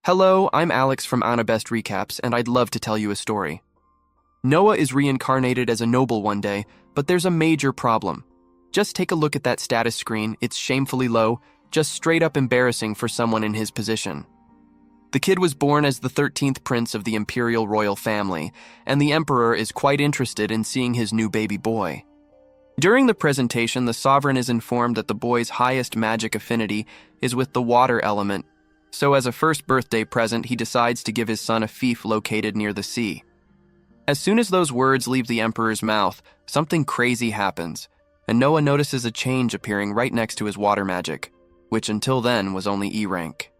Hello, I'm Alex from Best Recaps, and I'd love to tell you a story. Noah is reincarnated as a noble one day, but there's a major problem. Just take a look at that status screen, it's shamefully low, just straight up embarrassing for someone in his position. The kid was born as the 13th prince of the imperial royal family, and the emperor is quite interested in seeing his new baby boy. During the presentation, the sovereign is informed that the boy's highest magic affinity is with the water element, so as a first birthday present, he decides to give his son a fief located near the sea. As soon as those words leave the emperor's mouth, something crazy happens, and Noah notices a change appearing right next to his water magic, which until then was only E rank.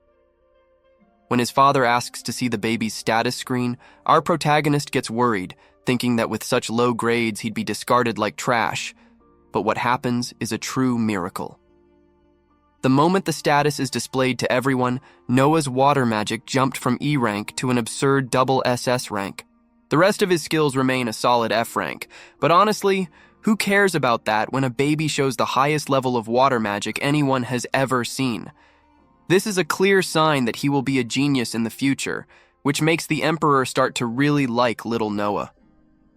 When his father asks to see the baby's status screen, our protagonist gets worried, thinking that with such low grades he'd be discarded like trash. But what happens is a true miracle. The moment the status is displayed to everyone, Noah's water magic jumped from E rank to an absurd double SS rank. The rest of his skills remain a solid F rank, but honestly, who cares about that when a baby shows the highest level of water magic anyone has ever seen? This is a clear sign that he will be a genius in the future, which makes the emperor start to really like little Noah.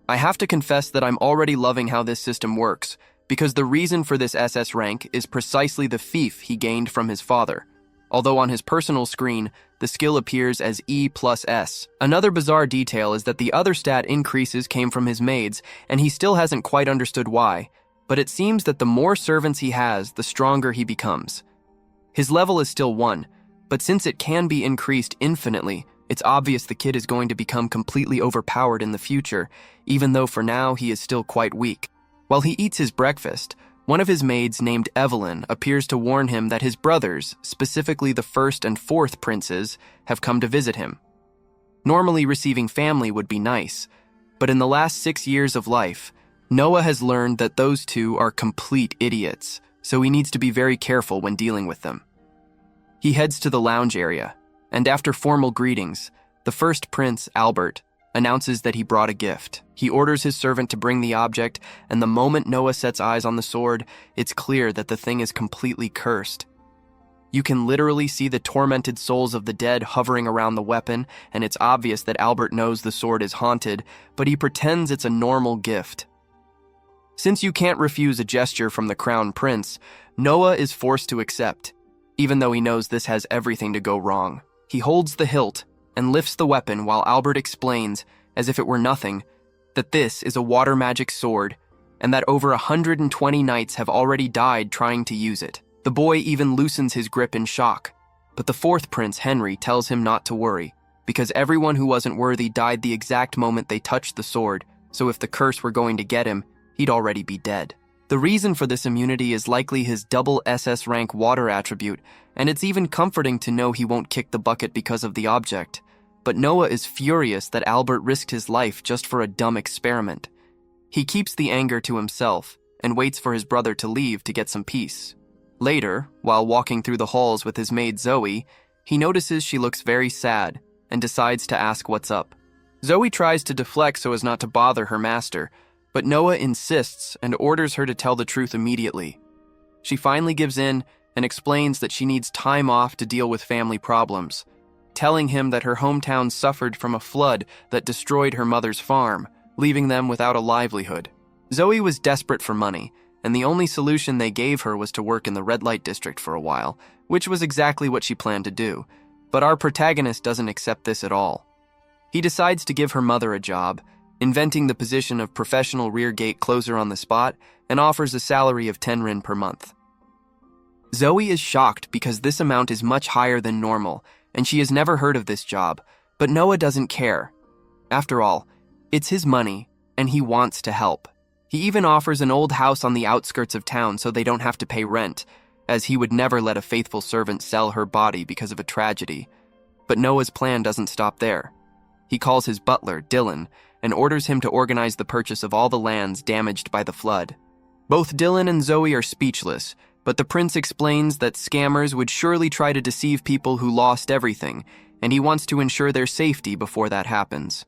I have to confess that I'm already loving how this system works, because the reason for this SS rank is precisely the fief he gained from his father, although on his personal screen, the skill appears as E plus S. Another bizarre detail is that the other stat increases came from his maids, and he still hasn't quite understood why, but it seems that the more servants he has, the stronger he becomes. His level is still 1, but since it can be increased infinitely, it's obvious the kid is going to become completely overpowered in the future, even though for now he is still quite weak. While he eats his breakfast, one of his maids named Evelyn appears to warn him that his brothers, specifically the 1st and 4th princes, have come to visit him. Normally receiving family would be nice, but in the last 6 years of life, Noah has learned that those two are complete idiots, so he needs to be very careful when dealing with them. He heads to the lounge area, and after formal greetings, the 1st prince, Albert, announces that he brought a gift. He orders his servant to bring the object, and the moment Noah sets eyes on the sword, it's clear that the thing is completely cursed. You can literally see the tormented souls of the dead hovering around the weapon, and it's obvious that Albert knows the sword is haunted, but he pretends it's a normal gift. Since you can't refuse a gesture from the crown prince, Noah is forced to accept, even though he knows this has everything to go wrong. He holds the hilt and lifts the weapon while Albert explains, as if it were nothing, that this is a water magic sword and that over 120 knights have already died trying to use it. The boy even loosens his grip in shock, but the 4th prince, Henry, tells him not to worry, because everyone who wasn't worthy died the exact moment they touched the sword, so if the curse were going to get him, he'd already be dead. The reason for this immunity is likely his double SS rank water attribute, and it's even comforting to know he won't kick the bucket because of the object. But Noah is furious that Albert risked his life just for a dumb experiment. He keeps the anger to himself and waits for his brother to leave to get some peace. Later, while walking through the halls with his maid Zoe, he notices she looks very sad and decides to ask what's up. Zoe tries to deflect so as not to bother her master, but Noah insists and orders her to tell the truth immediately. She finally gives in and explains that she needs time off to deal with family problems, telling him that her hometown suffered from a flood that destroyed her mother's farm, leaving them without a livelihood. Zoe was desperate for money, and the only solution they gave her was to work in the red light district for a while, which was exactly what she planned to do. But our protagonist doesn't accept this at all. He decides to give her mother a job, inventing the position of professional rear gate closer on the spot, and offers a salary of 10 rin per month. Zoe is shocked because this amount is much higher than normal, and she has never heard of this job, but Noah doesn't care. After all, it's his money, and he wants to help. He even offers an old house on the outskirts of town so they don't have to pay rent, as he would never let a faithful servant sell her body because of a tragedy. But Noah's plan doesn't stop there. He calls his butler, Dylan, and orders him to organize the purchase of all the lands damaged by the flood. Both Dylan and Zoe are speechless, but the prince explains that scammers would surely try to deceive people who lost everything, and he wants to ensure their safety before that happens.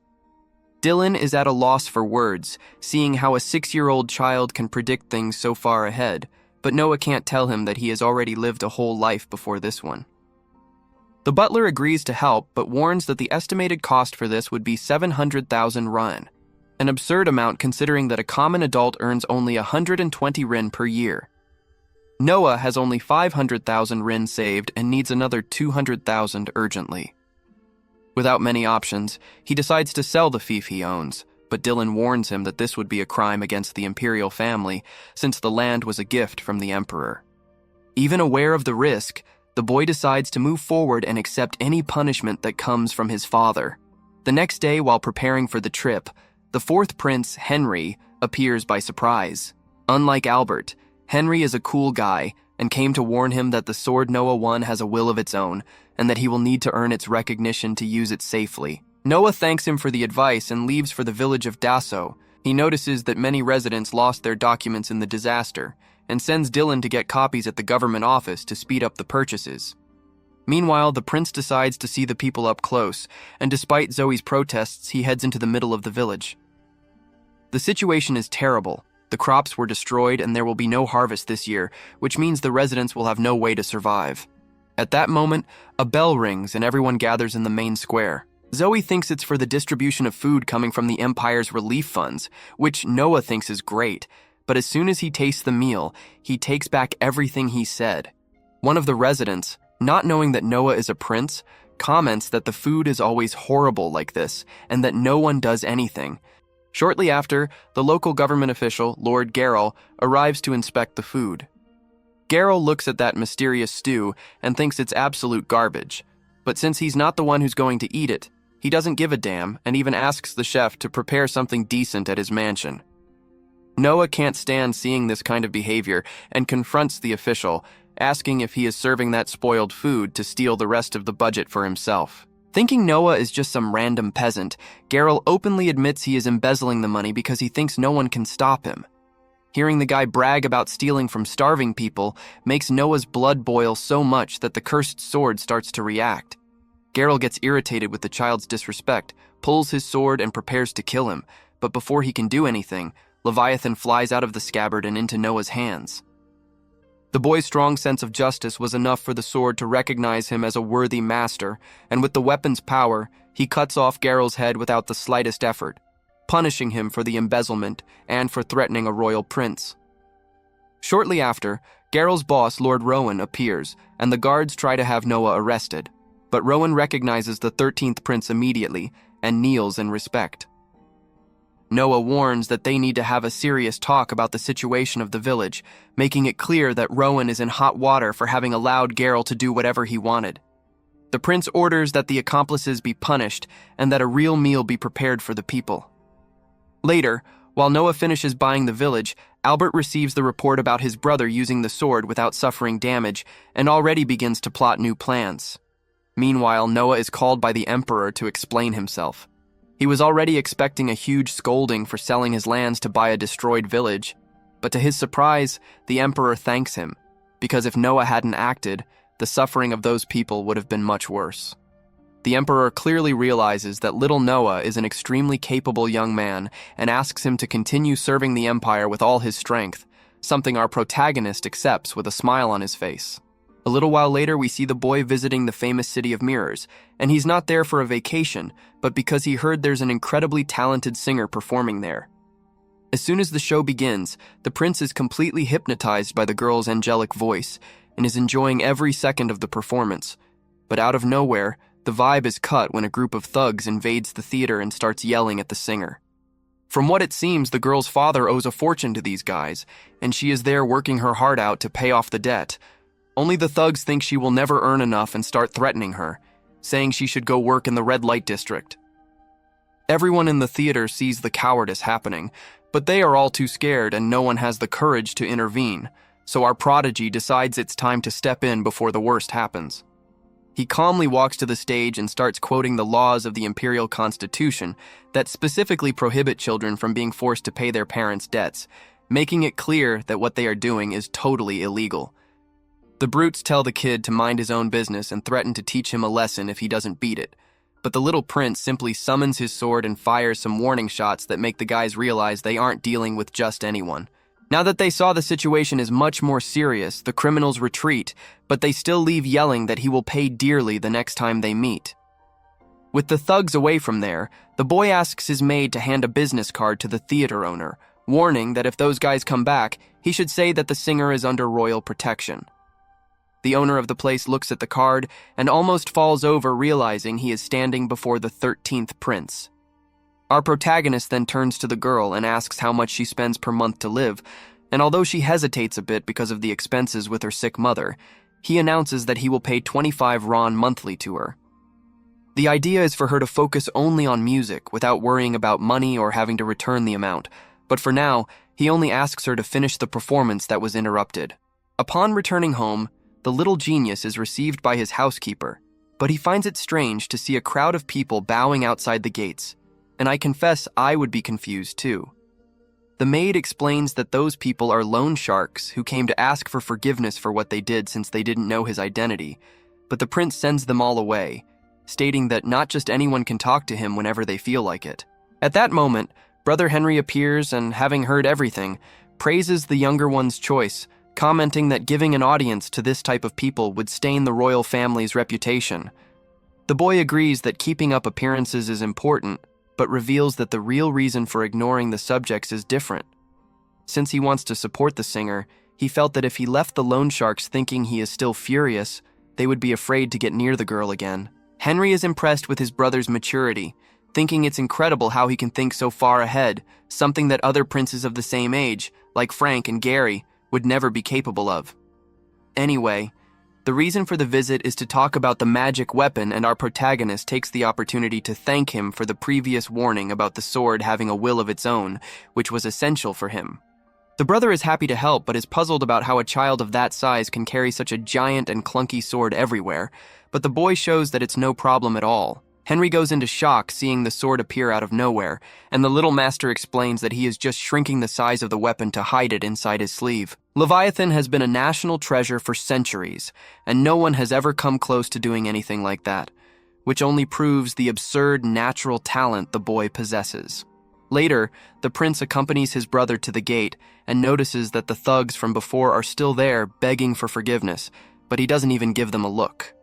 Dylan is at a loss for words, seeing how a 6-year-old child can predict things so far ahead, but Noah can't tell him that he has already lived a whole life before this one. The butler agrees to help, but warns that the estimated cost for this would be 700,000 rin, an absurd amount considering that a common adult earns only 120 rin per year. Noah has only 500,000 rin saved and needs another 200,000 urgently. Without many options, he decides to sell the fief he owns, but Dylan warns him that this would be a crime against the imperial family since the land was a gift from the emperor. Even aware of the risk, the boy decides to move forward and accept any punishment that comes from his father. The next day, while preparing for the trip, the fourth prince, Henry, appears by surprise. Unlike Albert, Henry is a cool guy and came to warn him that the sword Noah won has a will of its own and that he will need to earn its recognition to use it safely. Noah thanks him for the advice and leaves for the village of Dasso. He notices that many residents lost their documents in the disaster and sends Dylan to get copies at the government office to speed up the purchases. Meanwhile, the prince decides to see the people up close, and despite Zoe's protests, he heads into the middle of the village. The situation is terrible. The crops were destroyed and there will be no harvest this year, which means the residents will have no way to survive. At that moment, a bell rings and everyone gathers in the main square. Zoe thinks it's for the distribution of food coming from the Empire's relief funds, which Noah thinks is great, but as soon as he tastes the meal, he takes back everything he said. One of the residents, not knowing that Noah is a prince, comments that the food is always horrible like this and that no one does anything. Shortly after, the local government official, Lord Garrel, arrives to inspect the food. Garrel looks at that mysterious stew and thinks it's absolute garbage, but since he's not the one who's going to eat it, he doesn't give a damn and even asks the chef to prepare something decent at his mansion. Noah can't stand seeing this kind of behavior and confronts the official, asking if he is serving that spoiled food to steal the rest of the budget for himself. Thinking Noah is just some random peasant, Garrel openly admits he is embezzling the money because he thinks no one can stop him. Hearing the guy brag about stealing from starving people makes Noah's blood boil so much that the cursed sword starts to react. Garrel gets irritated with the child's disrespect, pulls his sword and prepares to kill him, but before he can do anything, Leviathan flies out of the scabbard and into Noah's hands. The boy's strong sense of justice was enough for the sword to recognize him as a worthy master, and with the weapon's power, he cuts off Garrel's head without the slightest effort, punishing him for the embezzlement and for threatening a royal prince. Shortly after, Garrel's boss, Lord Rowan, appears, and the guards try to have Noah arrested, but Rowan recognizes the 13th prince immediately and kneels in respect. Noah warns that they need to have a serious talk about the situation of the village, making it clear that Rowan is in hot water for having allowed Garrel to do whatever he wanted. The prince orders that the accomplices be punished and that a real meal be prepared for the people. Later, while Noah finishes buying the village, Albert receives the report about his brother using the sword without suffering damage and already begins to plot new plans. Meanwhile, Noah is called by the emperor to explain himself. He was already expecting a huge scolding for selling his lands to buy a destroyed village, but to his surprise, the emperor thanks him, because if Noah hadn't acted, the suffering of those people would have been much worse. The emperor clearly realizes that little Noah is an extremely capable young man and asks him to continue serving the empire with all his strength, something our protagonist accepts with a smile on his face. A little while later, we see the boy visiting the famous city of mirrors, and he's not there for a vacation, but because he heard there's an incredibly talented singer performing there. As soon as the show begins, the prince is completely hypnotized by the girl's angelic voice and is enjoying every second of the performance. But out of nowhere, the vibe is cut when a group of thugs invades the theater and starts yelling at the singer. From what it seems, the girl's father owes a fortune to these guys, and she is there working her heart out to pay off the debt. Only the thugs think she will never earn enough and start threatening her, saying she should go work in the red light district. Everyone in the theater sees the cowardice happening, but they are all too scared and no one has the courage to intervene, so our prodigy decides it's time to step in before the worst happens. He calmly walks to the stage and starts quoting the laws of the Imperial Constitution that specifically prohibit children from being forced to pay their parents' debts, making it clear that what they are doing is totally illegal. The brutes tell the kid to mind his own business and threaten to teach him a lesson if he doesn't beat it, but the little prince simply summons his sword and fires some warning shots that make the guys realize they aren't dealing with just anyone. Now that they saw the situation is much more serious, the criminals retreat, but they still leave yelling that he will pay dearly the next time they meet. With the thugs away from there, the boy asks his maid to hand a business card to the theater owner, warning that if those guys come back, he should say that the singer is under royal protection. The owner of the place looks at the card and almost falls over, realizing he is standing before the 13th prince. Our protagonist then turns to the girl and asks how much she spends per month to live, and although she hesitates a bit because of the expenses with her sick mother, he announces that he will pay 25 ron monthly to her. The idea is for her to focus only on music without worrying about money or having to return the amount, but for now, he only asks her to finish the performance that was interrupted. Upon returning home, the little genius is received by his housekeeper, but he finds it strange to see a crowd of people bowing outside the gates, and I confess I would be confused too. The maid explains that those people are loan sharks who came to ask for forgiveness for what they did since they didn't know his identity, but the prince sends them all away, stating that not just anyone can talk to him whenever they feel like it. At that moment, Brother Henry appears and, having heard everything, praises the younger one's choice, commenting that giving an audience to this type of people would stain the royal family's reputation. The boy agrees that keeping up appearances is important, but reveals that the real reason for ignoring the subjects is different. Since he wants to support the singer, he felt that if he left the loan sharks thinking he is still furious, they would be afraid to get near the girl again. Henry is impressed with his brother's maturity, thinking it's incredible how he can think so far ahead, something that other princes of the same age, like Frank and Gary, would never be capable of. Anyway, the reason for the visit is to talk about the magic weapon, and our protagonist takes the opportunity to thank him for the previous warning about the sword having a will of its own, which was essential for him. The brother is happy to help, but is puzzled about how a child of that size can carry such a giant and clunky sword everywhere, but the boy shows that it's no problem at all. Henry goes into shock seeing the sword appear out of nowhere, and the little master explains that he is just shrinking the size of the weapon to hide it inside his sleeve. Leviathan has been a national treasure for centuries, and no one has ever come close to doing anything like that, which only proves the absurd natural talent the boy possesses. Later, the prince accompanies his brother to the gate and notices that the thugs from before are still there begging for forgiveness, but he doesn't even give them a look.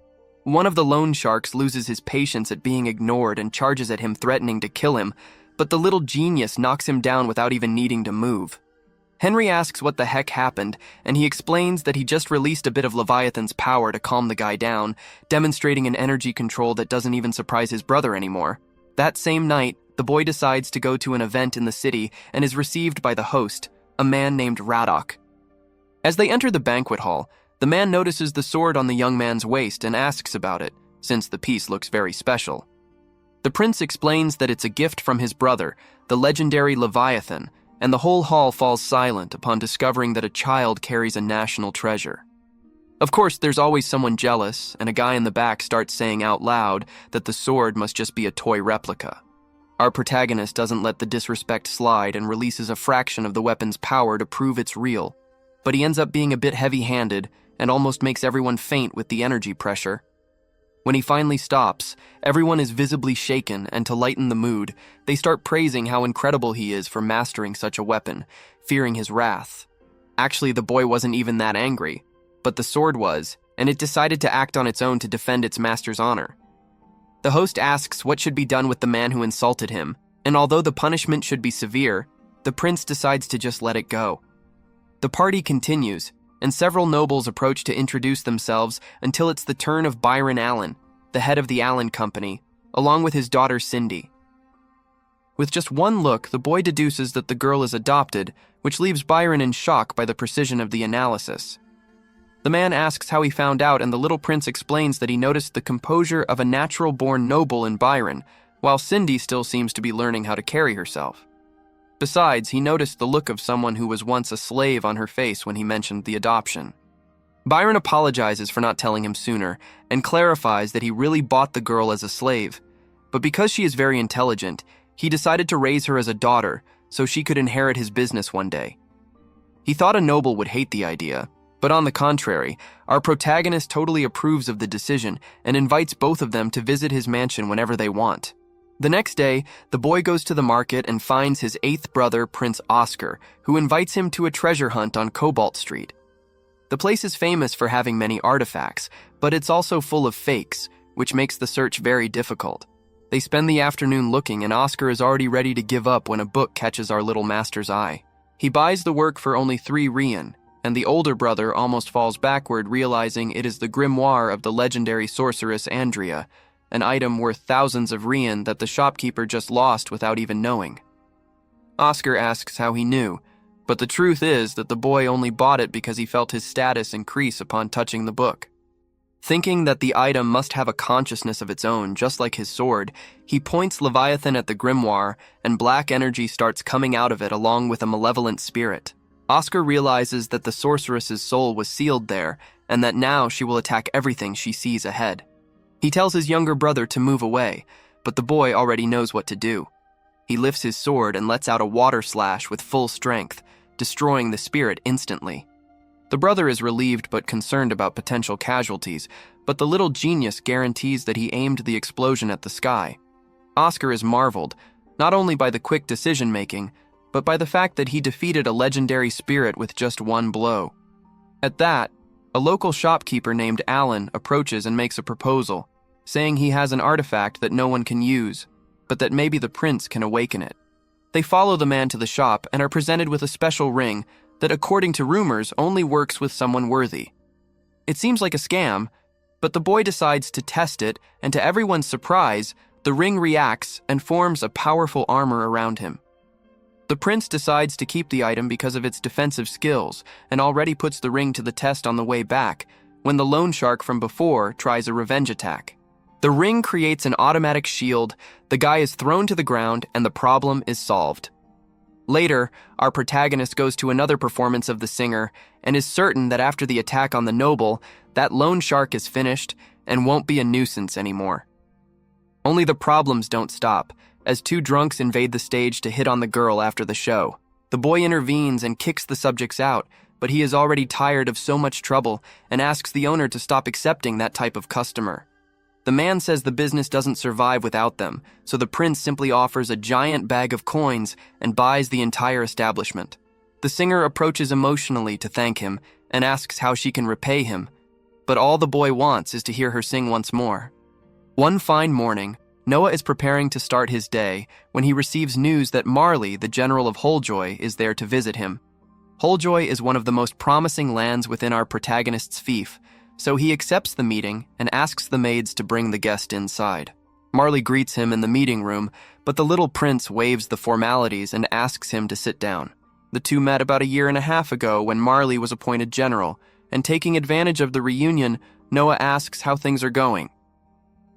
One of the loan sharks loses his patience at being ignored and charges at him, threatening to kill him, but the little genius knocks him down without even needing to move. Henry asks what the heck happened, and he explains that he just released a bit of Leviathan's power to calm the guy down, demonstrating an energy control that doesn't even surprise his brother anymore. That same night, the boy decides to go to an event in the city and is received by the host, a man named Radok. As they enter the banquet hall, the man notices the sword on the young man's waist and asks about it, since the piece looks very special. The prince explains that it's a gift from his brother, the legendary Leviathan, and the whole hall falls silent upon discovering that a child carries a national treasure. Of course, there's always someone jealous, and a guy in the back starts saying out loud that the sword must just be a toy replica. Our protagonist doesn't let the disrespect slide and releases a fraction of the weapon's power to prove it's real, but he ends up being a bit heavy-handed and almost makes everyone faint with the energy pressure. When he finally stops, everyone is visibly shaken, and to lighten the mood, they start praising how incredible he is for mastering such a weapon, fearing his wrath. Actually, the boy wasn't even that angry, but the sword was, and it decided to act on its own to defend its master's honor. The host asks what should be done with the man who insulted him, and although the punishment should be severe, the prince decides to just let it go. The party continues, and several nobles approach to introduce themselves until it's the turn of Byron Allen, the head of the Allen Company, along with his daughter Cindy. With just one look, the boy deduces that the girl is adopted, which leaves Byron in shock by the precision of the analysis. The man asks how he found out, and the little prince explains that he noticed the composure of a natural-born noble in Byron, while Cindy still seems to be learning how to carry herself. Besides, he noticed the look of someone who was once a slave on her face when he mentioned the adoption. Byron apologizes for not telling him sooner and clarifies that he really bought the girl as a slave, but because she is very intelligent, he decided to raise her as a daughter so she could inherit his business one day. He thought a noble would hate the idea, but on the contrary, our protagonist totally approves of the decision and invites both of them to visit his mansion whenever they want. The next day, the boy goes to the market and finds his eighth brother, Prince Oscar, who invites him to a treasure hunt on Cobalt Street. The place is famous for having many artifacts, but it's also full of fakes, which makes the search very difficult. They spend the afternoon looking, and Oscar is already ready to give up when a book catches our little master's eye. He buys the work for only 3 Rien, and the older brother almost falls backward, realizing it is the grimoire of the legendary sorceress Andrea, an item worth thousands of Rien that the shopkeeper just lost without even knowing. Oscar asks how he knew, but the truth is that the boy only bought it because he felt his status increase upon touching the book. Thinking that the item must have a consciousness of its own, just like his sword, he points Leviathan at the grimoire, and black energy starts coming out of it along with a malevolent spirit. Oscar realizes that the sorceress's soul was sealed there, and that now she will attack everything she sees ahead. He tells his younger brother to move away, but the boy already knows what to do. He lifts his sword and lets out a water slash with full strength, destroying the spirit instantly. The brother is relieved but concerned about potential casualties, but the little genius guarantees that he aimed the explosion at the sky. Oscar is marveled, not only by the quick decision-making, but by the fact that he defeated a legendary spirit with just one blow. At that, a local shopkeeper named Alan approaches and makes a proposal, saying he has an artifact that no one can use, but that maybe the prince can awaken it. They follow the man to the shop and are presented with a special ring that, according to rumors, only works with someone worthy. It seems like a scam, but the boy decides to test it, and to everyone's surprise, the ring reacts and forms a powerful armor around him. The prince decides to keep the item because of its defensive skills, and already puts the ring to the test on the way back, when the loan shark from before tries a revenge attack. The ring creates an automatic shield, the guy is thrown to the ground, and the problem is solved. Later, our protagonist goes to another performance of the singer and is certain that after the attack on the noble, that loan shark is finished and won't be a nuisance anymore. Only the problems don't stop, as 2 drunks invade the stage to hit on the girl after the show. The boy intervenes and kicks the subjects out, but he is already tired of so much trouble and asks the owner to stop accepting that type of customer. The man says the business doesn't survive without them, so the prince simply offers a giant bag of coins and buys the entire establishment. The singer approaches emotionally to thank him and asks how she can repay him, but all the boy wants is to hear her sing once more. One fine morning, Noah is preparing to start his day when he receives news that Marley, the general of Holjoy, is there to visit him. Holjoy is one of the most promising lands within our protagonist's fief, so he accepts the meeting and asks the maids to bring the guest inside. Marley greets him in the meeting room, but the little prince waives the formalities and asks him to sit down. The two met about 1.5 years ago when Marley was appointed general, and taking advantage of the reunion, Noah asks how things are going.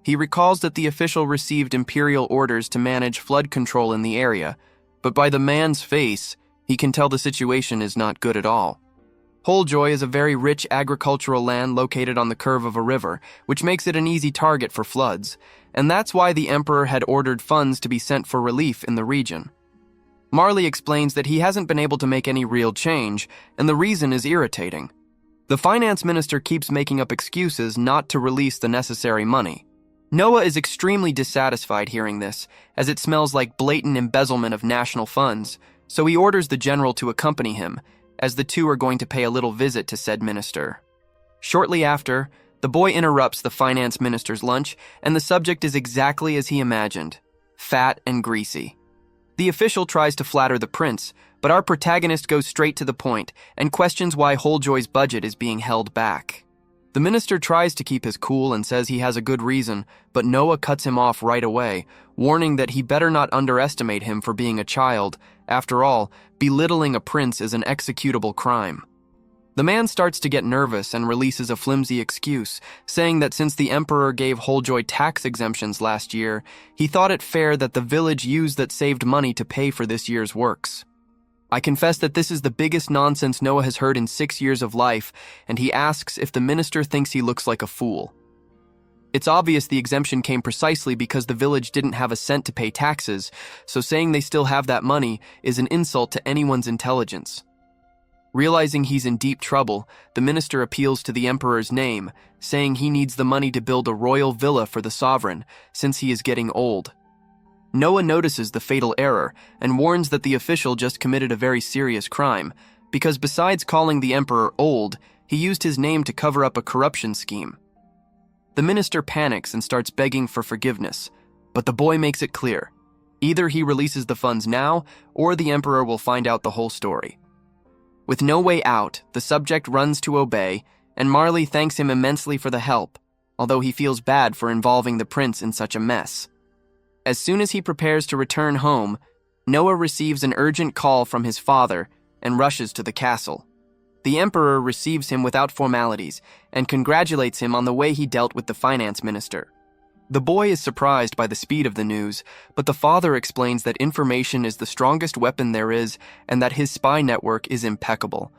He recalls that the official received imperial orders to manage flood control in the area, but by the man's face, he can tell the situation is not good at all. Holjoy is a very rich agricultural land located on the curve of a river, which makes it an easy target for floods, and that's why the emperor had ordered funds to be sent for relief in the region. Marley explains that he hasn't been able to make any real change, and the reason is irritating. The finance minister keeps making up excuses not to release the necessary money. Noah is extremely dissatisfied hearing this, as it smells like blatant embezzlement of national funds, so he orders the general to accompany him, as the two are going to pay a little visit to said minister. Shortly after, the boy interrupts the finance minister's lunch, and the subject is exactly as he imagined: fat and greasy. The official tries to flatter the prince, but our protagonist goes straight to the point and questions why Holjoy's budget is being held back. The minister tries to keep his cool and says he has a good reason, but Noah cuts him off right away, warning that he better not underestimate him for being a child. After all, belittling a prince is an executable crime. The man starts to get nervous and releases a flimsy excuse, saying that since the emperor gave Holjoy tax exemptions last year, he thought it fair that the village use that saved money to pay for this year's works. I confess that this is the biggest nonsense Noah has heard in 6 years of life, and he asks if the minister thinks he looks like a fool. It's obvious the exemption came precisely because the village didn't have a cent to pay taxes, so saying they still have that money is an insult to anyone's intelligence. Realizing he's in deep trouble, the minister appeals to the emperor's name, saying he needs the money to build a royal villa for the sovereign, since he is getting old. Noah notices the fatal error and warns that the official just committed a very serious crime, because besides calling the emperor old, he used his name to cover up a corruption scheme. The minister panics and starts begging for forgiveness, but the boy makes it clear. Either he releases the funds now, or the emperor will find out the whole story. With no way out, the subject runs to obey, and Marley thanks him immensely for the help, although he feels bad for involving the prince in such a mess. As soon as he prepares to return home, Noah receives an urgent call from his father and rushes to the castle. The emperor receives him without formalities and congratulates him on the way he dealt with the finance minister. The boy is surprised by the speed of the news, but the father explains that information is the strongest weapon there is and that his spy network is impeccable.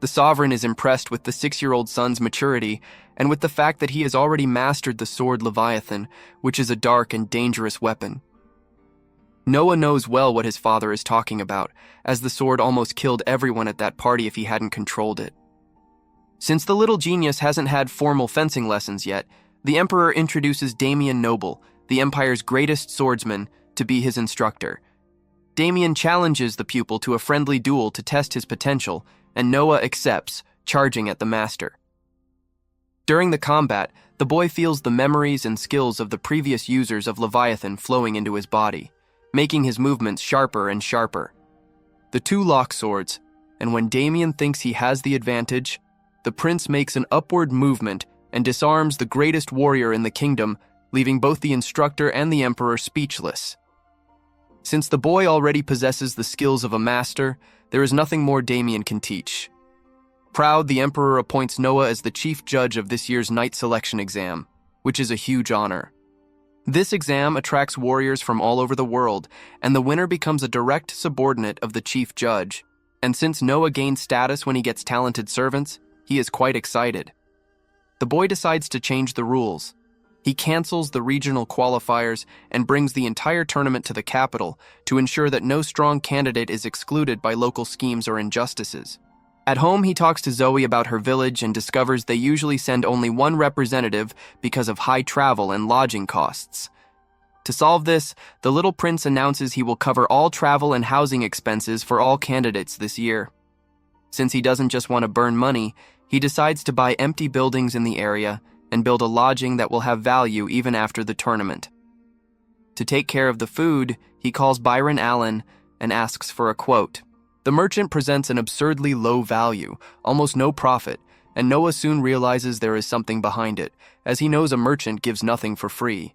The sovereign is impressed with the 6-year-old son's maturity and with the fact that he has already mastered the sword Leviathan, which is a dark and dangerous weapon. Noah knows well what his father is talking about, as the sword almost killed everyone at that party if he hadn't controlled it. Since the little genius hasn't had formal fencing lessons yet, the emperor introduces Damien Noble, the empire's greatest swordsman, to be his instructor. Damien challenges the pupil to a friendly duel to test his potential, and Noah accepts, charging at the master. During the combat, the boy feels the memories and skills of the previous users of Leviathan flowing into his body, making his movements sharper and sharper. The two lock swords, and when Damien thinks he has the advantage, the prince makes an upward movement and disarms the greatest warrior in the kingdom, leaving both the instructor and the emperor speechless. Since the boy already possesses the skills of a master, there is nothing more Damien can teach. Proud, the emperor appoints Noah as the chief judge of this year's knight selection exam, which is a huge honor. This exam attracts warriors from all over the world, and the winner becomes a direct subordinate of the chief judge. And since Noah gains status when he gets talented servants, he is quite excited. The boy decides to change the rules. He cancels the regional qualifiers and brings the entire tournament to the capital to ensure that no strong candidate is excluded by local schemes or injustices. At home, he talks to Zoe about her village and discovers they usually send only one representative because of high travel and lodging costs. To solve this, the little prince announces he will cover all travel and housing expenses for all candidates this year. Since he doesn't just want to burn money, he decides to buy empty buildings in the area and build a lodging that will have value even after the tournament. To take care of the food, he calls Byron Allen and asks for a quote. The merchant presents an absurdly low value, almost no profit, and Noah soon realizes there is something behind it, as he knows a merchant gives nothing for free.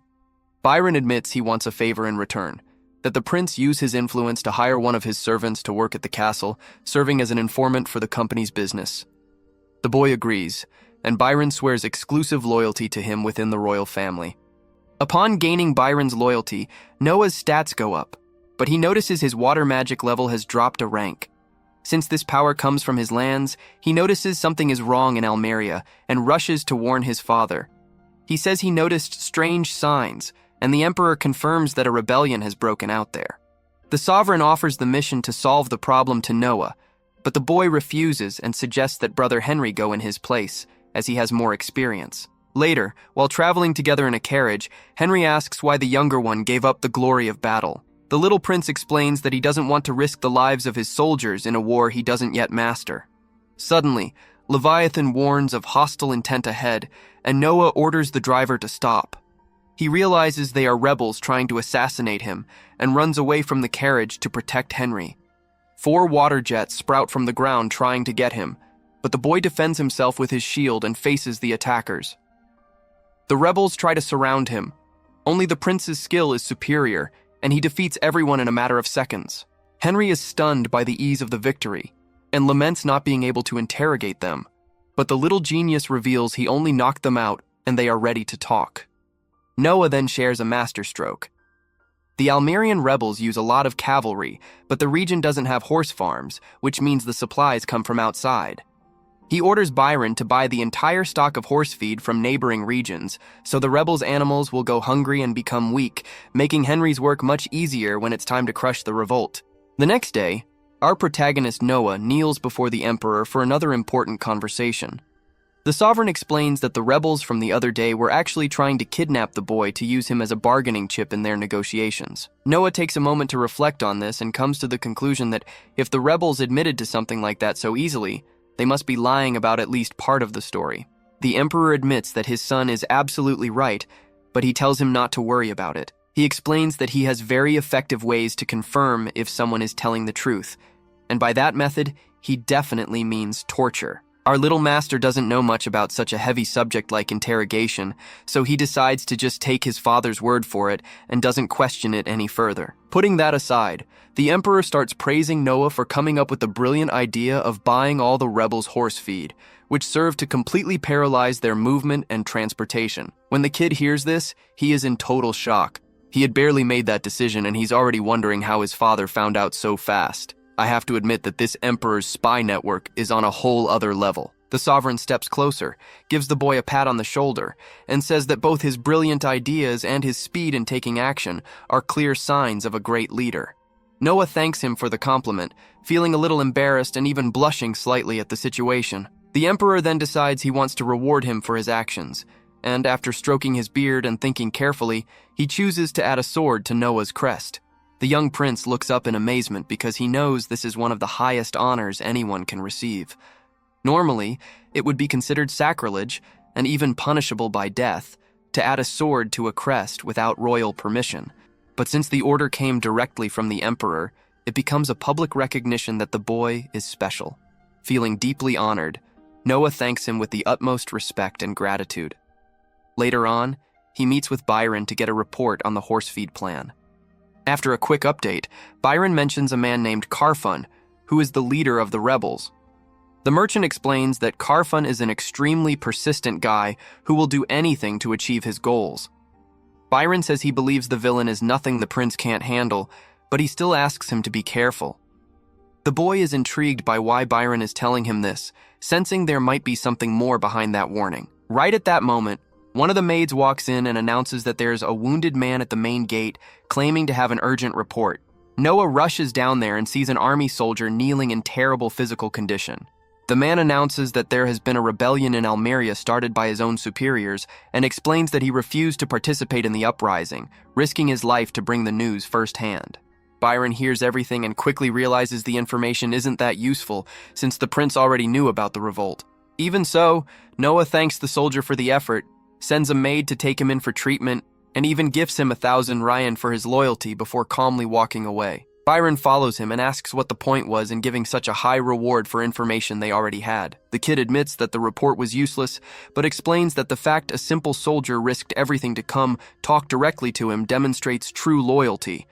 Byron admits he wants a favor in return, that the prince use his influence to hire one of his servants to work at the castle, serving as an informant for the company's business. The boy agrees, and Byron swears exclusive loyalty to him within the royal family. Upon gaining Byron's loyalty, Noah's stats go up, but he notices his water magic level has dropped a rank. Since this power comes from his lands, he notices something is wrong in Almeria and rushes to warn his father. He says he noticed strange signs, and the emperor confirms that a rebellion has broken out there. The sovereign offers the mission to solve the problem to Noah, but the boy refuses and suggests that brother Henry go in his place, as he has more experience. Later, while traveling together in a carriage, Henry asks why the younger one gave up the glory of battle. The little prince explains that he doesn't want to risk the lives of his soldiers in a war he doesn't yet master. Suddenly, Leviathan warns of hostile intent ahead, and Noah orders the driver to stop. He realizes they are rebels trying to assassinate him and runs away from the carriage to protect Henry. 4 water jets sprout from the ground trying to get him, but the boy defends himself with his shield and faces the attackers. The rebels try to surround him. Only the prince's skill is superior, and he defeats everyone in a matter of seconds. Henry is stunned by the ease of the victory, and laments not being able to interrogate them, but the little genius reveals he only knocked them out and they are ready to talk. Noah then shares a masterstroke. The Almerian rebels use a lot of cavalry, but the region doesn't have horse farms, which means the supplies come from outside. He orders Byron to buy the entire stock of horse feed from neighboring regions, so the rebels' animals will go hungry and become weak, making Henry's work much easier when it's time to crush the revolt. The next day, our protagonist Noah kneels before the emperor for another important conversation. The sovereign explains that the rebels from the other day were actually trying to kidnap the boy to use him as a bargaining chip in their negotiations. Noah takes a moment to reflect on this and comes to the conclusion that if the rebels admitted to something like that so easily, they must be lying about at least part of the story. The emperor admits that his son is absolutely right, but he tells him not to worry about it. He explains that he has very effective ways to confirm if someone is telling the truth, and by that method, he definitely means torture. Our little master doesn't know much about such a heavy subject like interrogation, so he decides to just take his father's word for it and doesn't question it any further. Putting that aside, the emperor starts praising Noah for coming up with the brilliant idea of buying all the rebels' horse feed, which served to completely paralyze their movement and transportation. When the kid hears this, he is in total shock. He had barely made that decision and he's already wondering how his father found out so fast. I have to admit that this emperor's spy network is on a whole other level. The sovereign steps closer, gives the boy a pat on the shoulder, and says that both his brilliant ideas and his speed in taking action are clear signs of a great leader. Noah thanks him for the compliment, feeling a little embarrassed and even blushing slightly at the situation. The emperor then decides he wants to reward him for his actions, and after stroking his beard and thinking carefully, he chooses to add a sword to Noah's crest. The young prince looks up in amazement because he knows this is one of the highest honors anyone can receive. Normally, it would be considered sacrilege, and even punishable by death, to add a sword to a crest without royal permission. But since the order came directly from the emperor, it becomes a public recognition that the boy is special. Feeling deeply honored, Noah thanks him with the utmost respect and gratitude. Later on, he meets with Byron to get a report on the horse feed plan. After a quick update, Byron mentions a man named Carfun, who is the leader of the rebels. The merchant explains that Carfun is an extremely persistent guy who will do anything to achieve his goals. Byron says he believes the villain is nothing the prince can't handle, but he still asks him to be careful. The boy is intrigued by why Byron is telling him this, sensing there might be something more behind that warning. Right at that moment, one of the maids walks in and announces that there's a wounded man at the main gate claiming to have an urgent report. Noah rushes down there and sees an army soldier kneeling in terrible physical condition. The man announces that there has been a rebellion in Almeria started by his own superiors and explains that he refused to participate in the uprising, risking his life to bring the news firsthand. Byron hears everything and quickly realizes the information isn't that useful since the prince already knew about the revolt. Even so, Noah thanks the soldier for the effort, sends a maid to take him in for treatment, and even gifts him 1,000 Ryan for his loyalty before calmly walking away. Byron follows him and asks what the point was in giving such a high reward for information they already had. The kid admits that the report was useless, but explains that the fact a simple soldier risked everything to come talk directly to him demonstrates true loyalty.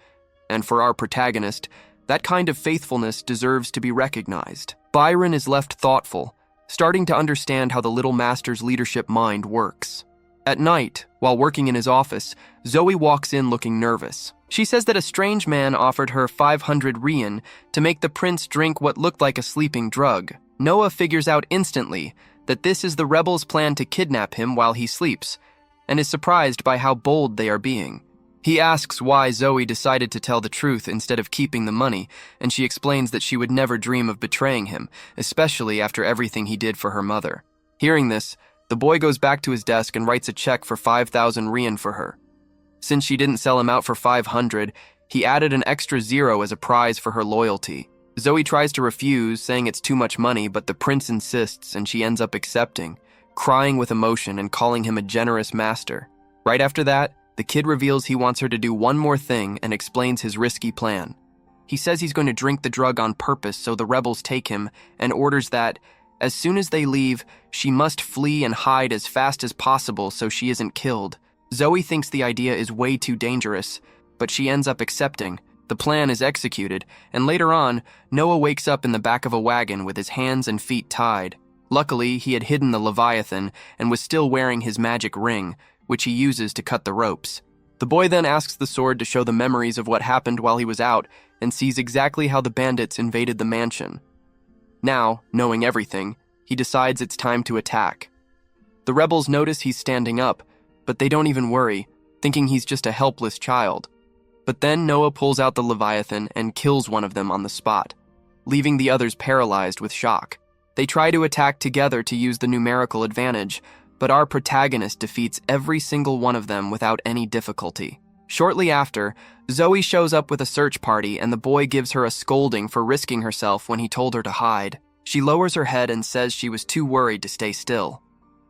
And for our protagonist, that kind of faithfulness deserves to be recognized. Byron is left thoughtful, starting to understand how the little master's leadership mind works. At night, while working in his office, Zoe walks in looking nervous. She says that a strange man offered her 500 Rian to make the prince drink what looked like a sleeping drug. Noah figures out instantly that this is the rebels' plan to kidnap him while he sleeps, and is surprised by how bold they are being. He asks why Zoe decided to tell the truth instead of keeping the money, and she explains that she would never dream of betraying him, especially after everything he did for her mother. Hearing this, the boy goes back to his desk and writes a check for 5,000 Rian for her. Since she didn't sell him out for 500, he added an extra 0 as a prize for her loyalty. Zoe tries to refuse, saying it's too much money, but the prince insists and she ends up accepting, crying with emotion and calling him a generous master. Right after that, the kid reveals he wants her to do one more thing and explains his risky plan. He says he's going to drink the drug on purpose so the rebels take him, and orders that, as soon as they leave, she must flee and hide as fast as possible so she isn't killed. Zoe thinks the idea is way too dangerous, but she ends up accepting. The plan is executed, and later on, Noah wakes up in the back of a wagon with his hands and feet tied. Luckily, he had hidden the Leviathan and was still wearing his magic ring, which he uses to cut the ropes. The boy then asks the sword to show the memories of what happened while he was out and sees exactly how the bandits invaded the mansion. Now, knowing everything, he decides it's time to attack. The rebels notice he's standing up, but they don't even worry, thinking he's just a helpless child. But then Noah pulls out the Leviathan and kills one of them on the spot, leaving the others paralyzed with shock. They try to attack together to use the numerical advantage, but our protagonist defeats every single one of them without any difficulty. Shortly after, Zoe shows up with a search party and the boy gives her a scolding for risking herself when he told her to hide. She lowers her head and says she was too worried to stay still.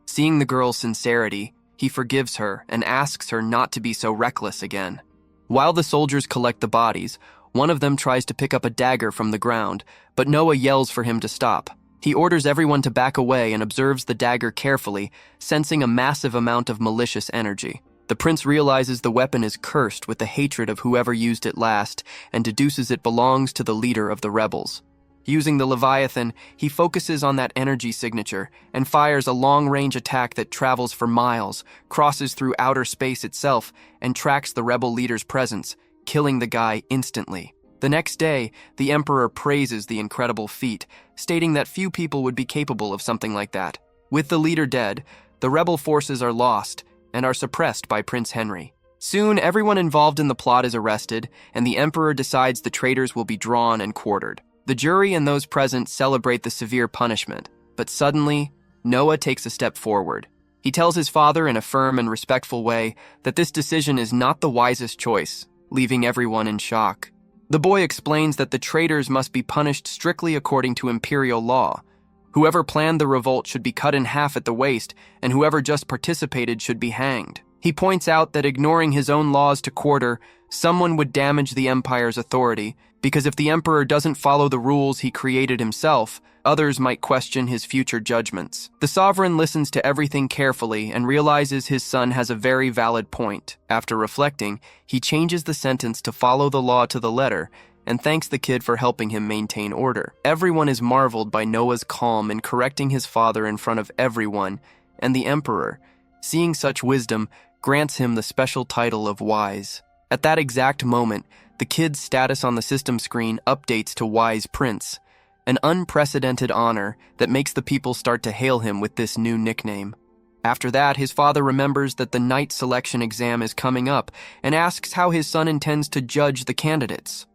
Seeing the girl's sincerity, he forgives her and asks her not to be so reckless again. While the soldiers collect the bodies, one of them tries to pick up a dagger from the ground, but Noah yells for him to stop. He orders everyone to back away and observes the dagger carefully, sensing a massive amount of malicious energy. The prince realizes the weapon is cursed with the hatred of whoever used it last and deduces it belongs to the leader of the rebels. Using the Leviathan, he focuses on that energy signature and fires a long-range attack that travels for miles, crosses through outer space itself, and tracks the rebel leader's presence, killing the guy instantly. The next day, the emperor praises the incredible feat, stating that few people would be capable of something like that. With the leader dead, the rebel forces are lost and are suppressed by Prince Henry. Soon, everyone involved in the plot is arrested, and the emperor decides the traitors will be drawn and quartered. The jury and those present celebrate the severe punishment, but suddenly, Noah takes a step forward. He tells his father in a firm and respectful way that this decision is not the wisest choice, leaving everyone in shock. The boy explains that the traitors must be punished strictly according to imperial law. Whoever planned the revolt should be cut in half at the waist, and whoever just participated should be hanged. He points out that ignoring his own laws to quarter, someone would damage the empire's authority, because if the emperor doesn't follow the rules he created himself, others might question his future judgments. The sovereign listens to everything carefully and realizes his son has a very valid point. After reflecting, he changes the sentence to follow the law to the letter and thanks the kid for helping him maintain order. Everyone is marveled by Noah's calm in correcting his father in front of everyone, and the emperor, seeing such wisdom, grants him the special title of wise. At that exact moment, the kid's status on the system screen updates to Wise Prince, an unprecedented honor that makes the people start to hail him with this new nickname. After that, his father remembers that the knight selection exam is coming up and asks how his son intends to judge the candidates.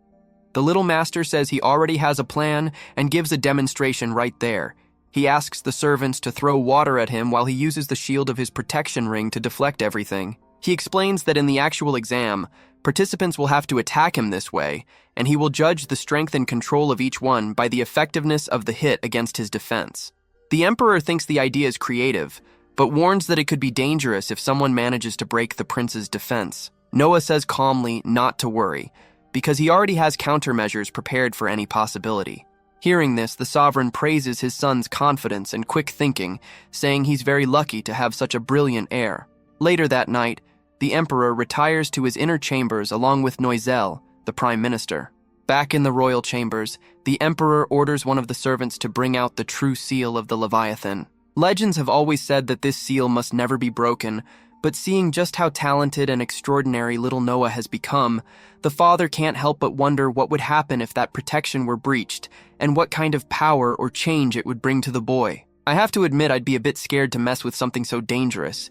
The little master says he already has a plan and gives a demonstration right there. He asks the servants to throw water at him while he uses the shield of his protection ring to deflect everything. He explains that in the actual exam, participants will have to attack him this way, and he will judge the strength and control of each one by the effectiveness of the hit against his defense. The emperor thinks the idea is creative, but warns that it could be dangerous if someone manages to break the prince's defense. Noah says calmly not to worry, because he already has countermeasures prepared for any possibility. Hearing this, the sovereign praises his son's confidence and quick thinking, saying he's very lucky to have such a brilliant heir. Later that night, the emperor retires to his inner chambers along with Noiselle, the prime minister. Back in the royal chambers, the emperor orders one of the servants to bring out the true seal of the Leviathan. Legends have always said that this seal must never be broken, but seeing just how talented and extraordinary little Noah has become, the father can't help but wonder what would happen if that protection were breached, and what kind of power or change it would bring to the boy. I have to admit I'd be a bit scared to mess with something so dangerous,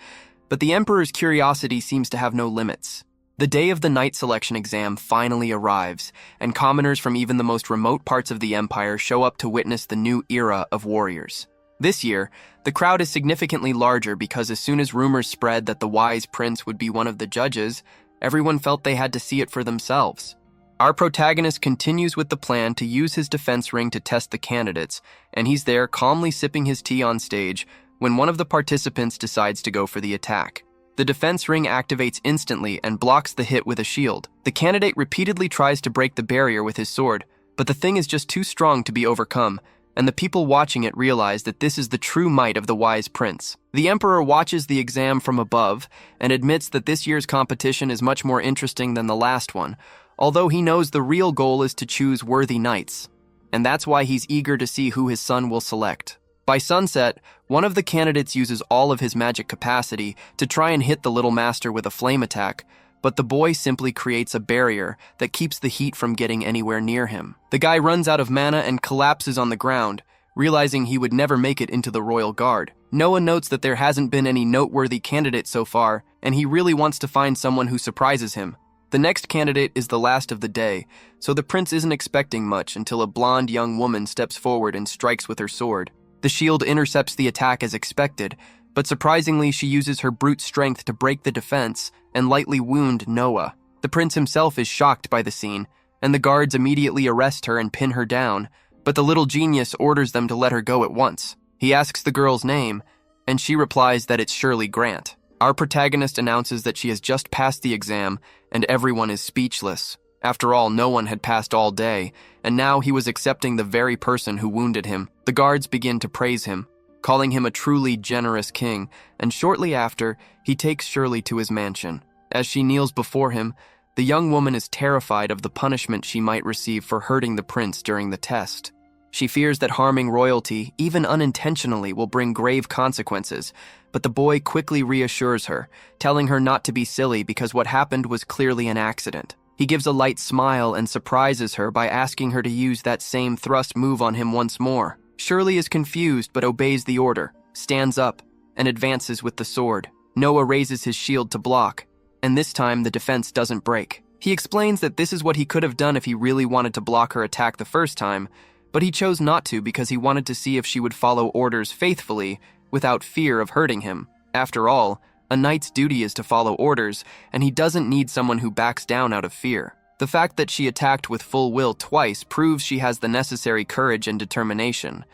but the emperor's curiosity seems to have no limits. The day of the knight selection exam finally arrives, and commoners from even the most remote parts of the empire show up to witness the new era of warriors. This year, the crowd is significantly larger because as soon as rumors spread that the wise prince would be one of the judges, everyone felt they had to see it for themselves. Our protagonist continues with the plan to use his defense ring to test the candidates, and he's there calmly sipping his tea on stage when one of the participants decides to go for the attack. The defense ring activates instantly and blocks the hit with a shield. The candidate repeatedly tries to break the barrier with his sword, but the thing is just too strong to be overcome, and the people watching it realize that this is the true might of the wise prince. The emperor watches the exam from above and admits that this year's competition is much more interesting than the last one, although he knows the real goal is to choose worthy knights, and that's why he's eager to see who his son will select. By sunset, one of the candidates uses all of his magic capacity to try and hit the little master with a flame attack, but the boy simply creates a barrier that keeps the heat from getting anywhere near him. The guy runs out of mana and collapses on the ground, realizing he would never make it into the royal guard. Noah notes that there hasn't been any noteworthy candidate so far, and he really wants to find someone who surprises him. The next candidate is the last of the day, so the prince isn't expecting much until a blonde young woman steps forward and strikes with her sword. The shield intercepts the attack as expected, but surprisingly she uses her brute strength to break the defense and lightly wound Noah. The prince himself is shocked by the scene, and the guards immediately arrest her and pin her down, but the little genius orders them to let her go at once. He asks the girl's name, and she replies that it's Shirley Grant. Our protagonist announces that she has just passed the exam, and everyone is speechless. After all, no one had passed all day, and now he was accepting the very person who wounded him. The guards begin to praise him, calling him a truly generous king, and shortly after, he takes Shirley to his mansion. As she kneels before him, the young woman is terrified of the punishment she might receive for hurting the prince during the test. She fears that harming royalty, even unintentionally, will bring grave consequences, but the boy quickly reassures her, telling her not to be silly because what happened was clearly an accident. He gives a light smile and surprises her by asking her to use that same thrust move on him once more. Shirley is confused but obeys the order, stands up, and advances with the sword. Noah raises his shield to block, and this time the defense doesn't break. He explains that this is what he could have done if he really wanted to block her attack the first time, but he chose not to because he wanted to see if she would follow orders faithfully without fear of hurting him. After all, a knight's duty is to follow orders, and he doesn't need someone who backs down out of fear. The fact that she attacked with full will twice proves she has the necessary courage and determination.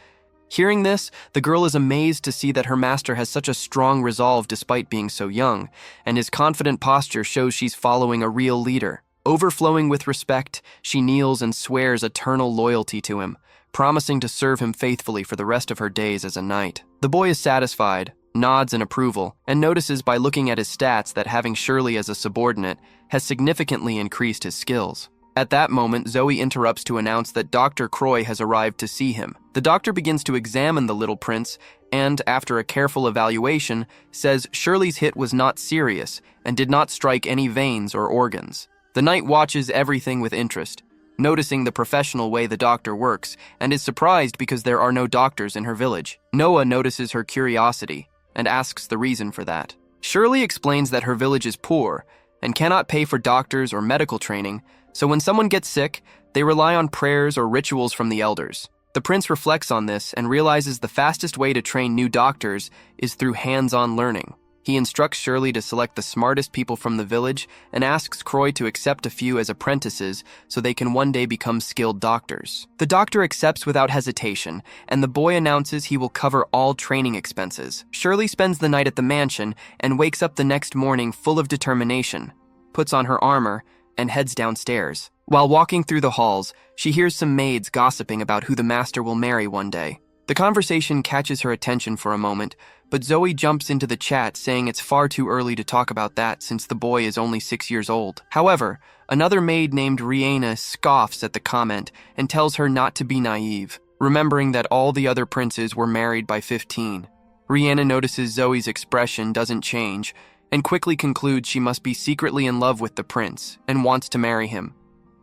Hearing this, the girl is amazed to see that her master has such a strong resolve despite being so young, and his confident posture shows she's following a real leader. Overflowing with respect, she kneels and swears eternal loyalty to him, promising to serve him faithfully for the rest of her days as a knight. The boy is satisfied, nods in approval, and notices by looking at his stats that having Shirley as a subordinate has significantly increased his skills. At that moment, Zoe interrupts to announce that Dr. Croy has arrived to see him. The doctor begins to examine the little prince and, after a careful evaluation, says Shirley's hit was not serious and did not strike any veins or organs. The knight watches everything with interest, noticing the professional way the doctor works, and is surprised because there are no doctors in her village. Noah notices her curiosity and asks the reason for that. Shirley explains that her village is poor and cannot pay for doctors or medical training, so when someone gets sick, they rely on prayers or rituals from the elders. The prince reflects on this and realizes the fastest way to train new doctors is through hands-on learning. He instructs Shirley to select the smartest people from the village and asks Croy to accept a few as apprentices so they can one day become skilled doctors. The doctor accepts without hesitation, and the boy announces he will cover all training expenses. Shirley spends the night at the mansion and wakes up the next morning full of determination, puts on her armor, and heads downstairs. While walking through the halls, she hears some maids gossiping about who the master will marry one day. The conversation catches her attention for a moment, but Zoe jumps into the chat saying it's far too early to talk about that since the boy is only 6 years old. However, another maid named Rihanna scoffs at the comment and tells her not to be naive, remembering that all the other princes were married by 15. Rihanna notices Zoe's expression doesn't change and quickly concludes she must be secretly in love with the prince and wants to marry him,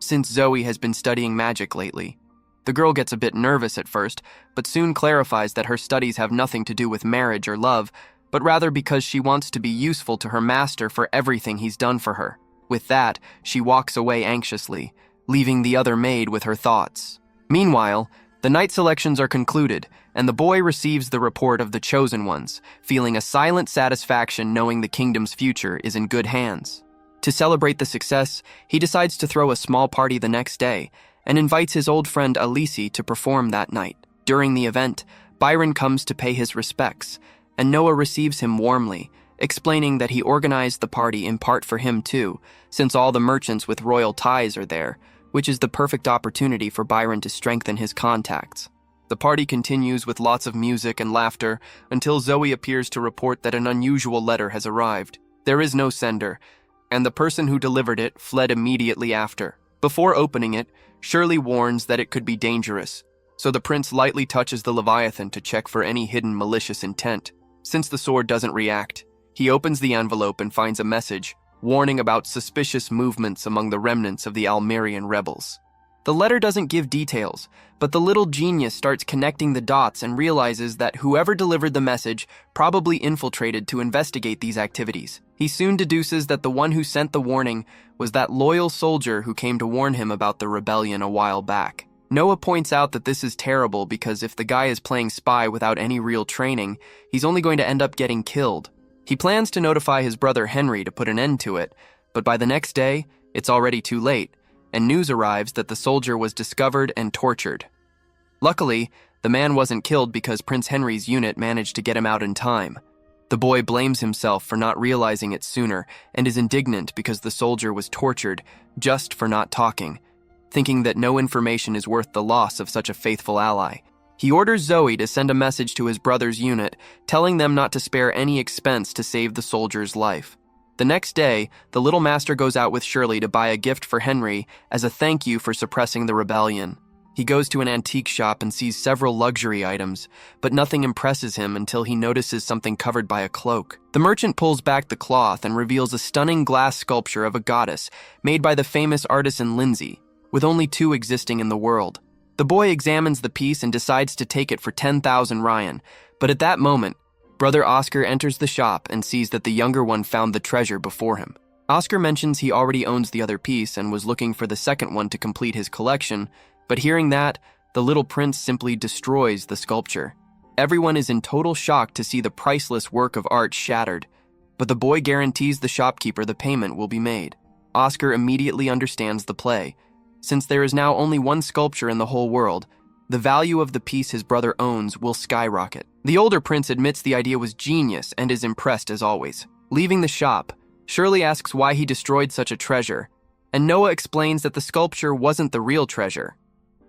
since Zoe has been studying magic lately. The girl gets a bit nervous at first, but soon clarifies that her studies have nothing to do with marriage or love, but rather because she wants to be useful to her master for everything he's done for her. With that, she walks away anxiously, leaving the other maid with her thoughts. Meanwhile, the night selections are concluded, and the boy receives the report of the chosen ones, feeling a silent satisfaction knowing the kingdom's future is in good hands. To celebrate the success, he decides to throw a small party the next day, and invites his old friend Alici to perform that night. During the event, Byron comes to pay his respects, and Noah receives him warmly, explaining that he organized the party in part for him too, since all the merchants with royal ties are there, which is the perfect opportunity for Byron to strengthen his contacts. The party continues with lots of music and laughter until Zoe appears to report that an unusual letter has arrived. There is no sender, and the person who delivered it fled immediately after. Before opening it, Shirley warns that it could be dangerous, so the prince lightly touches the Leviathan to check for any hidden malicious intent. Since the sword doesn't react, he opens the envelope and finds a message warning about suspicious movements among the remnants of the Almerian rebels. The letter doesn't give details, but the little genius starts connecting the dots and realizes that whoever delivered the message probably infiltrated to investigate these activities. He soon deduces that the one who sent the warning was that loyal soldier who came to warn him about the rebellion a while back. Noah points out that this is terrible because if the guy is playing spy without any real training, he's only going to end up getting killed. He plans to notify his brother Henry to put an end to it, but by the next day, it's already too late, and news arrives that the soldier was discovered and tortured. Luckily, the man wasn't killed because Prince Henry's unit managed to get him out in time. The boy blames himself for not realizing it sooner and is indignant because the soldier was tortured just for not talking, thinking that no information is worth the loss of such a faithful ally. He orders Zoe to send a message to his brother's unit, telling them not to spare any expense to save the soldier's life. The next day, the little master goes out with Shirley to buy a gift for Henry as a thank you for suppressing the rebellion. He goes to an antique shop and sees several luxury items, but nothing impresses him until he notices something covered by a cloak. The merchant pulls back the cloth and reveals a stunning glass sculpture of a goddess made by the famous artisan Lindsay, with only 2 existing in the world. The boy examines the piece and decides to take it for 10,000 Ryan, but at that moment, Brother Oscar enters the shop and sees that the younger one found the treasure before him. Oscar mentions he already owns the other piece and was looking for the second one to complete his collection, but hearing that, the little prince simply destroys the sculpture. Everyone is in total shock to see the priceless work of art shattered, but the boy guarantees the shopkeeper the payment will be made. Oscar immediately understands the play. Since there is now only one sculpture in the whole world, the value of the piece his brother owns will skyrocket. The older prince admits the idea was genius and is impressed as always. Leaving the shop, Shirley asks why he destroyed such a treasure, and Noah explains that the sculpture wasn't the real treasure.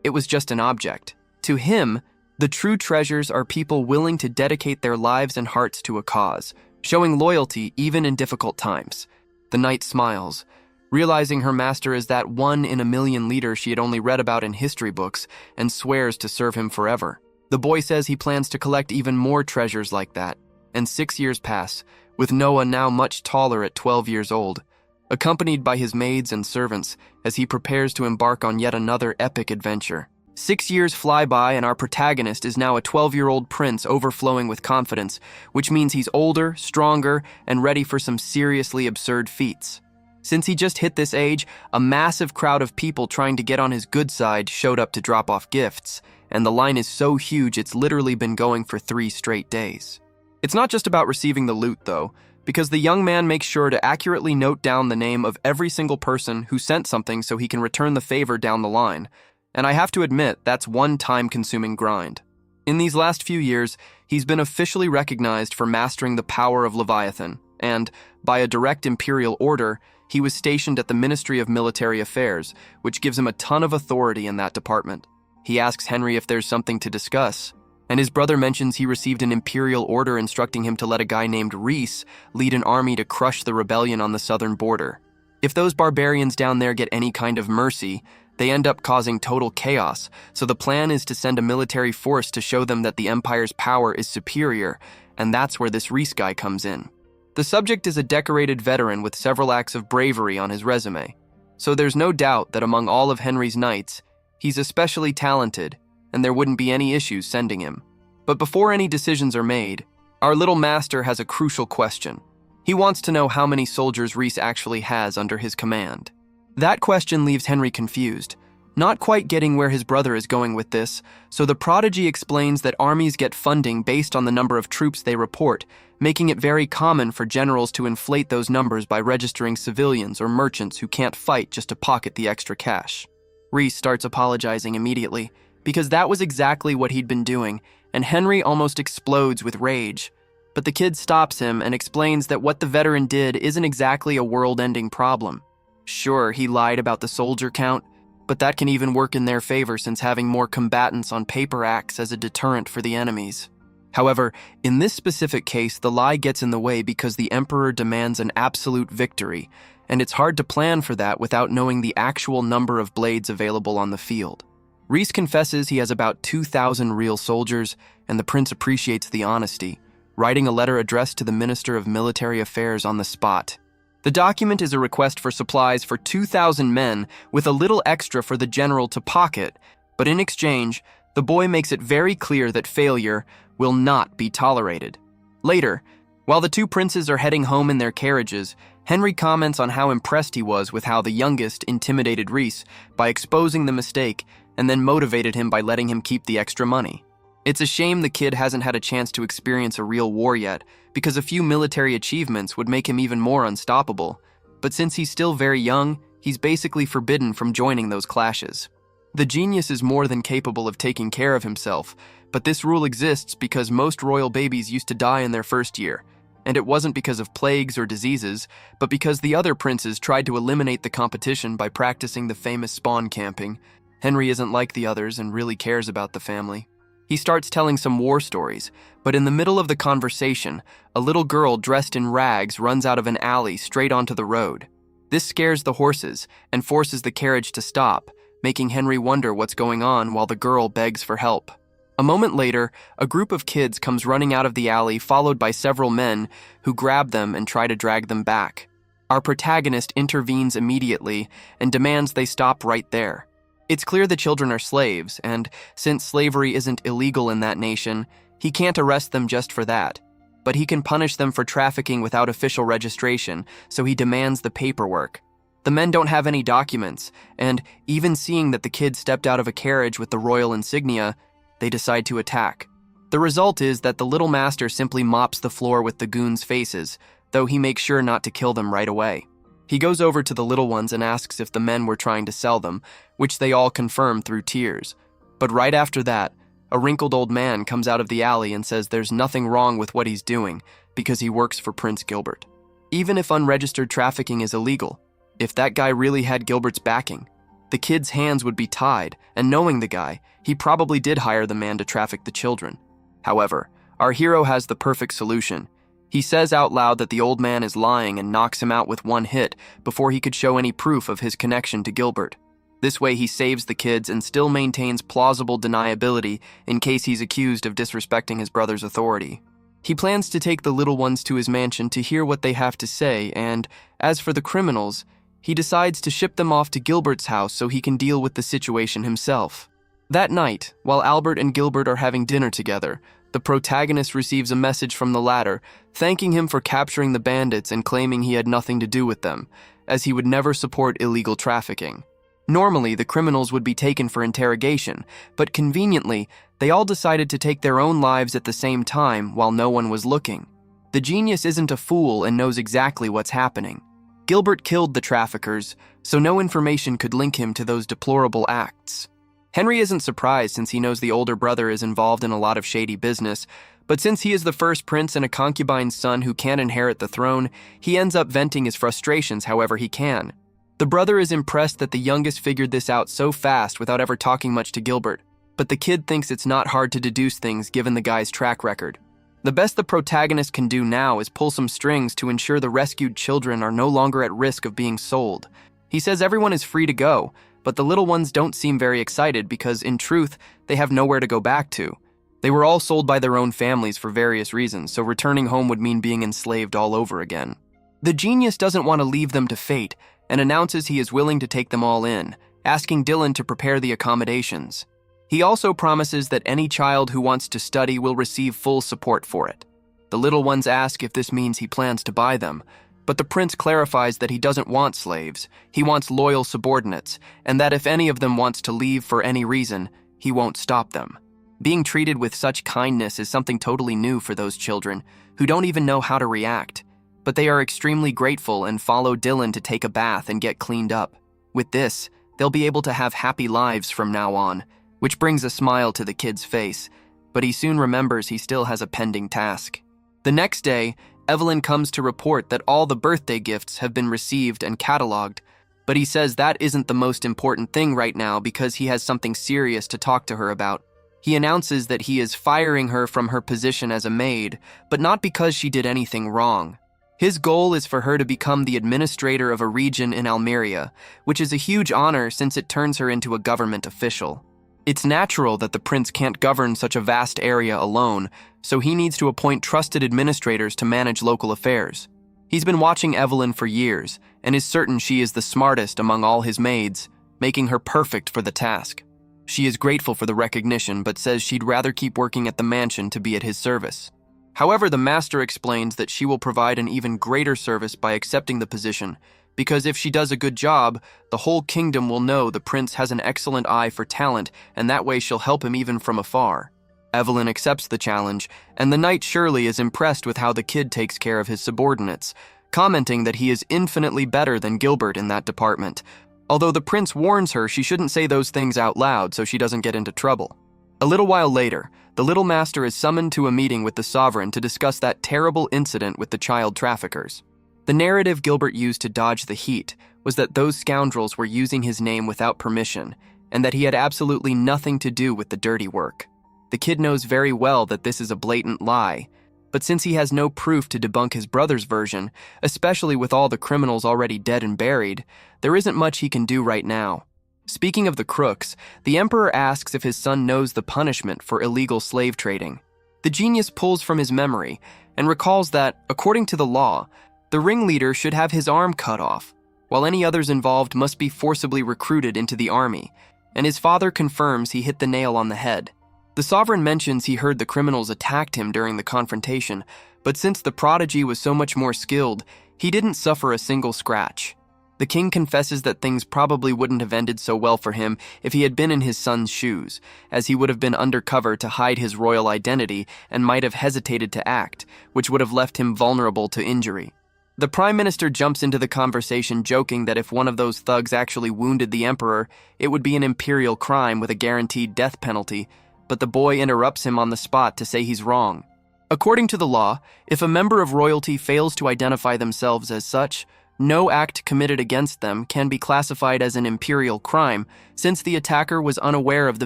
It was just an object. To him, the true treasures are people willing to dedicate their lives and hearts to a cause, showing loyalty even in difficult times. The knight smiles, realizing her master is that 1-in-a-million leader she had only read about in history books, and swears to serve him forever. The boy says he plans to collect even more treasures like that, and 6 years pass, with Noah now much taller at 12 years old, accompanied by his maids and servants as he prepares to embark on yet another epic adventure. 6 years fly by and our protagonist is now a 12-year-old prince overflowing with confidence, which means he's older, stronger, and ready for some seriously absurd feats. Since he just hit this age, a massive crowd of people trying to get on his good side showed up to drop off gifts, and the line is so huge it's literally been going for 3 straight days. It's not just about receiving the loot, though, because the young man makes sure to accurately note down the name of every single person who sent something so he can return the favor down the line. And I have to admit, that's one time-consuming grind. In these last few years, he's been officially recognized for mastering the power of Leviathan, and, by a direct imperial order, he was stationed at the Ministry of Military Affairs, which gives him a ton of authority in that department. He asks Henry if there's something to discuss, and his brother mentions he received an imperial order instructing him to let a guy named Reese lead an army to crush the rebellion on the southern border. If those barbarians down there get any kind of mercy, they end up causing total chaos, so the plan is to send a military force to show them that the Empire's power is superior, and that's where this Reese guy comes in. The subject is a decorated veteran with several acts of bravery on his resume, so there's no doubt that among all of Henry's knights, he's especially talented, and there wouldn't be any issues sending him. But before any decisions are made, our little master has a crucial question. He wants to know how many soldiers Reese actually has under his command. That question leaves Henry confused, not quite getting where his brother is going with this, so the prodigy explains that armies get funding based on the number of troops they report, making it very common for generals to inflate those numbers by registering civilians or merchants who can't fight just to pocket the extra cash. Reese starts apologizing immediately, because that was exactly what he'd been doing, and Henry almost explodes with rage. But the kid stops him and explains that what the veteran did isn't exactly a world-ending problem. Sure, he lied about the soldier count, but that can even work in their favor since having more combatants on paper acts as a deterrent for the enemies. However, in this specific case, the lie gets in the way because the Emperor demands an absolute victory, and it's hard to plan for that without knowing the actual number of blades available on the field. Reese confesses he has about 2,000 real soldiers, and the prince appreciates the honesty, writing a letter addressed to the Minister of Military Affairs on the spot. The document is a request for supplies for 2,000 men with a little extra for the general to pocket, but in exchange, the boy makes it very clear that failure will not be tolerated. Later, while the two princes are heading home in their carriages, Henry comments on how impressed he was with how the youngest intimidated Reese by exposing the mistake and then motivated him by letting him keep the extra money. It's a shame the kid hasn't had a chance to experience a real war yet, because a few military achievements would make him even more unstoppable. But since he's still very young, he's basically forbidden from joining those clashes. The genius is more than capable of taking care of himself, but this rule exists because most royal babies used to die in their first year, and it wasn't because of plagues or diseases, but because the other princes tried to eliminate the competition by practicing the famous spawn camping. Henry isn't like the others and really cares about the family. He starts telling some war stories, but in the middle of the conversation, a little girl dressed in rags runs out of an alley straight onto the road. This scares the horses and forces the carriage to stop, making Henry wonder what's going on while the girl begs for help. A moment later, a group of kids comes running out of the alley, followed by several men who grab them and try to drag them back. Our protagonist intervenes immediately and demands they stop right there. It's clear the children are slaves, and since slavery isn't illegal in that nation, he can't arrest them just for that. But he can punish them for trafficking without official registration, so he demands the paperwork. The men don't have any documents, and even seeing that the kids stepped out of a carriage with the royal insignia, they decide to attack. The result is that the little master simply mops the floor with the goons' faces, though he makes sure not to kill them right away. He goes over to the little ones and asks if the men were trying to sell them, which they all confirm through tears. But right after that, a wrinkled old man comes out of the alley and says there's nothing wrong with what he's doing because he works for Prince Gilbert. Even if unregistered trafficking is illegal, if that guy really had Gilbert's backing, the kid's hands would be tied, and knowing the guy, he probably did hire the man to traffic the children. However, our hero has the perfect solution. He says out loud that the old man is lying and knocks him out with one hit before he could show any proof of his connection to Gilbert. This way he saves the kids and still maintains plausible deniability in case he's accused of disrespecting his brother's authority. He plans to take the little ones to his mansion to hear what they have to say, and as for the criminals, he decides to ship them off to Gilbert's house so he can deal with the situation himself. That night, while Albert and Gilbert are having dinner together, the protagonist receives a message from the latter, thanking him for capturing the bandits and claiming he had nothing to do with them, as he would never support illegal trafficking. Normally, the criminals would be taken for interrogation, but conveniently, they all decided to take their own lives at the same time while no one was looking. The genius isn't a fool and knows exactly what's happening. Gilbert killed the traffickers, so no information could link him to those deplorable acts. Henry isn't surprised since he knows the older brother is involved in a lot of shady business, but since he is the first prince and a concubine's son who can't inherit the throne, he ends up venting his frustrations however he can. The brother is impressed that the youngest figured this out so fast without ever talking much to Gilbert, but the kid thinks it's not hard to deduce things given the guy's track record. The best the protagonist can do now is pull some strings to ensure the rescued children are no longer at risk of being sold. He says everyone is free to go, but the little ones don't seem very excited because, in truth, they have nowhere to go back to. They were all sold by their own families for various reasons, so returning home would mean being enslaved all over again. The genius doesn't want to leave them to fate and announces he is willing to take them all in, asking Dylan to prepare the accommodations. He also promises that any child who wants to study will receive full support for it. The little ones ask if this means he plans to buy them, but the prince clarifies that he doesn't want slaves, he wants loyal subordinates, and that if any of them wants to leave for any reason, he won't stop them. Being treated with such kindness is something totally new for those children, who don't even know how to react. But they are extremely grateful and follow Dylan to take a bath and get cleaned up. With this, they'll be able to have happy lives from now on, which brings a smile to the kid's face, but he soon remembers he still has a pending task. The next day, Evelyn comes to report that all the birthday gifts have been received and cataloged, but he says that isn't the most important thing right now because he has something serious to talk to her about. He announces that he is firing her from her position as a maid, but not because she did anything wrong. His goal is for her to become the administrator of a region in Almeria, which is a huge honor since it turns her into a government official. It's natural that the prince can't govern such a vast area alone, so he needs to appoint trusted administrators to manage local affairs. He's been watching Evelyn for years, and is certain she is the smartest among all his maids, making her perfect for the task. She is grateful for the recognition, but says she'd rather keep working at the mansion to be at his service. However, the master explains that she will provide an even greater service by accepting the position, because if she does a good job, the whole kingdom will know the prince has an excellent eye for talent, and that way she'll help him even from afar. Evelyn accepts the challenge, and the knight Shirley is impressed with how the kid takes care of his subordinates, commenting that he is infinitely better than Gilbert in that department, although the prince warns her she shouldn't say those things out loud so she doesn't get into trouble. A little while later, the little master is summoned to a meeting with the sovereign to discuss that terrible incident with the child traffickers. The narrative Gilbert used to dodge the heat was that those scoundrels were using his name without permission, and that he had absolutely nothing to do with the dirty work. The kid knows very well that this is a blatant lie, but since he has no proof to debunk his brother's version, especially with all the criminals already dead and buried, there isn't much he can do right now. Speaking of the crooks, the emperor asks if his son knows the punishment for illegal slave trading. The genius pulls from his memory and recalls that, according to the law, the ringleader should have his arm cut off, while any others involved must be forcibly recruited into the army, and his father confirms he hit the nail on the head. The sovereign mentions he heard the criminals attacked him during the confrontation, but since the prodigy was so much more skilled, he didn't suffer a single scratch. The king confesses that things probably wouldn't have ended so well for him if he had been in his son's shoes, as he would have been undercover to hide his royal identity and might have hesitated to act, which would have left him vulnerable to injury. The prime minister jumps into the conversation joking that if one of those thugs actually wounded the emperor, it would be an imperial crime with a guaranteed death penalty, but the boy interrupts him on the spot to say he's wrong. According to the law, if a member of royalty fails to identify themselves as such, no act committed against them can be classified as an imperial crime, since the attacker was unaware of the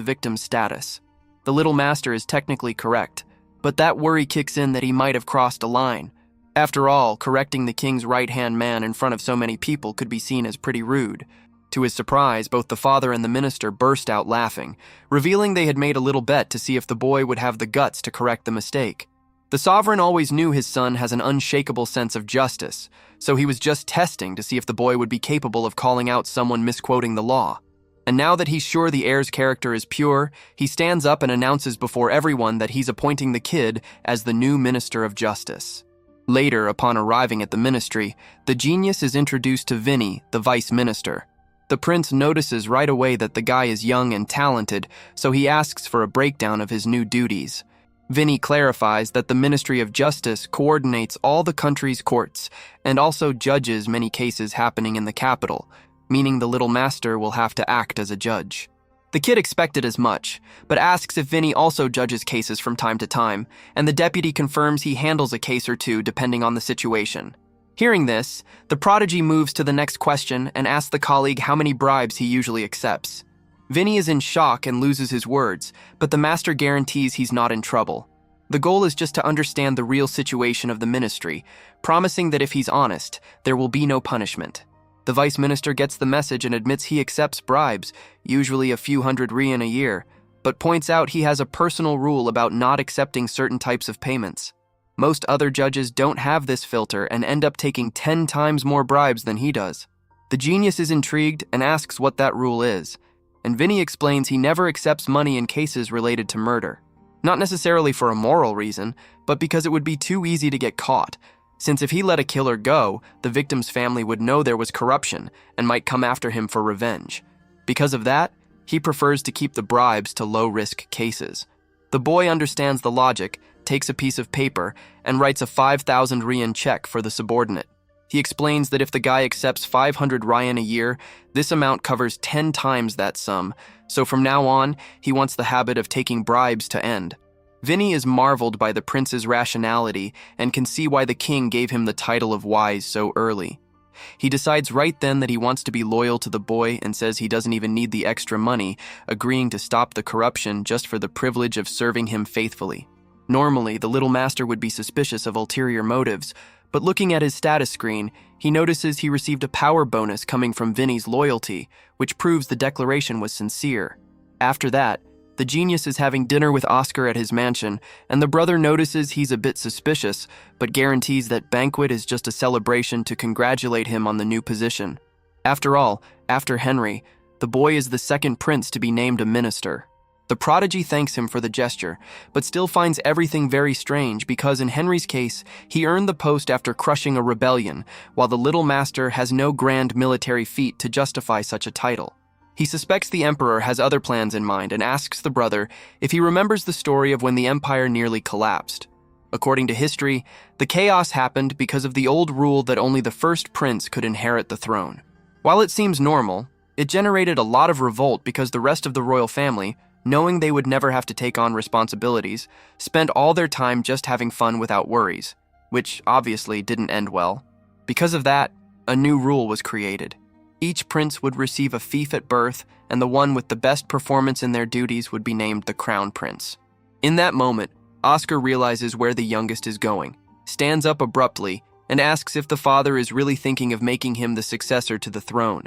victim's status. The little master is technically correct, but that worry kicks in that he might have crossed a line. After all, correcting the king's right-hand man in front of so many people could be seen as pretty rude. To his surprise, both the father and the minister burst out laughing, revealing they had made a little bet to see if the boy would have the guts to correct the mistake. The sovereign always knew his son has an unshakable sense of justice, so he was just testing to see if the boy would be capable of calling out someone misquoting the law. And now that he's sure the heir's character is pure, he stands up and announces before everyone that he's appointing the kid as the new minister of justice. Later, upon arriving at the ministry, the genius is introduced to Vinny, the vice minister. The prince notices right away that the guy is young and talented, so he asks for a breakdown of his new duties. Vinny clarifies that the Ministry of Justice coordinates all the country's courts and also judges many cases happening in the capital, meaning the little master will have to act as a judge. The kid expected as much, but asks if Vinny also judges cases from time to time, and the deputy confirms he handles a case or two depending on the situation. Hearing this, the prodigy moves to the next question and asks the colleague how many bribes he usually accepts. Vinny is in shock and loses his words, but the master guarantees he's not in trouble. The goal is just to understand the real situation of the ministry, promising that if he's honest, there will be no punishment. The vice minister gets the message and admits he accepts bribes, usually a few hundred rian a year, but points out he has a personal rule about not accepting certain types of payments. Most other judges don't have this filter and end up taking 10 times more bribes than he does. The genius is intrigued and asks what that rule is, and Vinny explains he never accepts money in cases related to murder. Not necessarily for a moral reason, but because it would be too easy to get caught, since if he let a killer go, the victim's family would know there was corruption and might come after him for revenge. Because of that, he prefers to keep the bribes to low-risk cases. The boy understands the logic, takes a piece of paper, and writes a 5,000 rian check for the subordinate. He explains that if the guy accepts 500 rian a year, this amount covers 10 times that sum, so from now on, he wants the habit of taking bribes to end. Vinny is marveled by the prince's rationality and can see why the king gave him the title of wise so early. He decides right then that he wants to be loyal to the boy and says he doesn't even need the extra money, agreeing to stop the corruption just for the privilege of serving him faithfully. Normally, the little master would be suspicious of ulterior motives, but looking at his status screen, he notices he received a power bonus coming from Vinny's loyalty, which proves the declaration was sincere. After that, the genius is having dinner with Oscar at his mansion, and the brother notices he's a bit suspicious, but guarantees that banquet is just a celebration to congratulate him on the new position. After all, after Henry, the boy is the second prince to be named a minister. The prodigy thanks him for the gesture, but still finds everything very strange because in Henry's case, he earned the post after crushing a rebellion, while the little master has no grand military feat to justify such a title. He suspects the emperor has other plans in mind and asks the brother if he remembers the story of when the empire nearly collapsed. According to history, the chaos happened because of the old rule that only the first prince could inherit the throne. While it seems normal, it generated a lot of revolt because the rest of the royal family, knowing they would never have to take on responsibilities, spent all their time just having fun without worries, which obviously didn't end well. Because of that, a new rule was created. Each prince would receive a fief at birth, and the one with the best performance in their duties would be named the crown prince. In that moment, Oscar realizes where the youngest is going, stands up abruptly, and asks if the father is really thinking of making him the successor to the throne.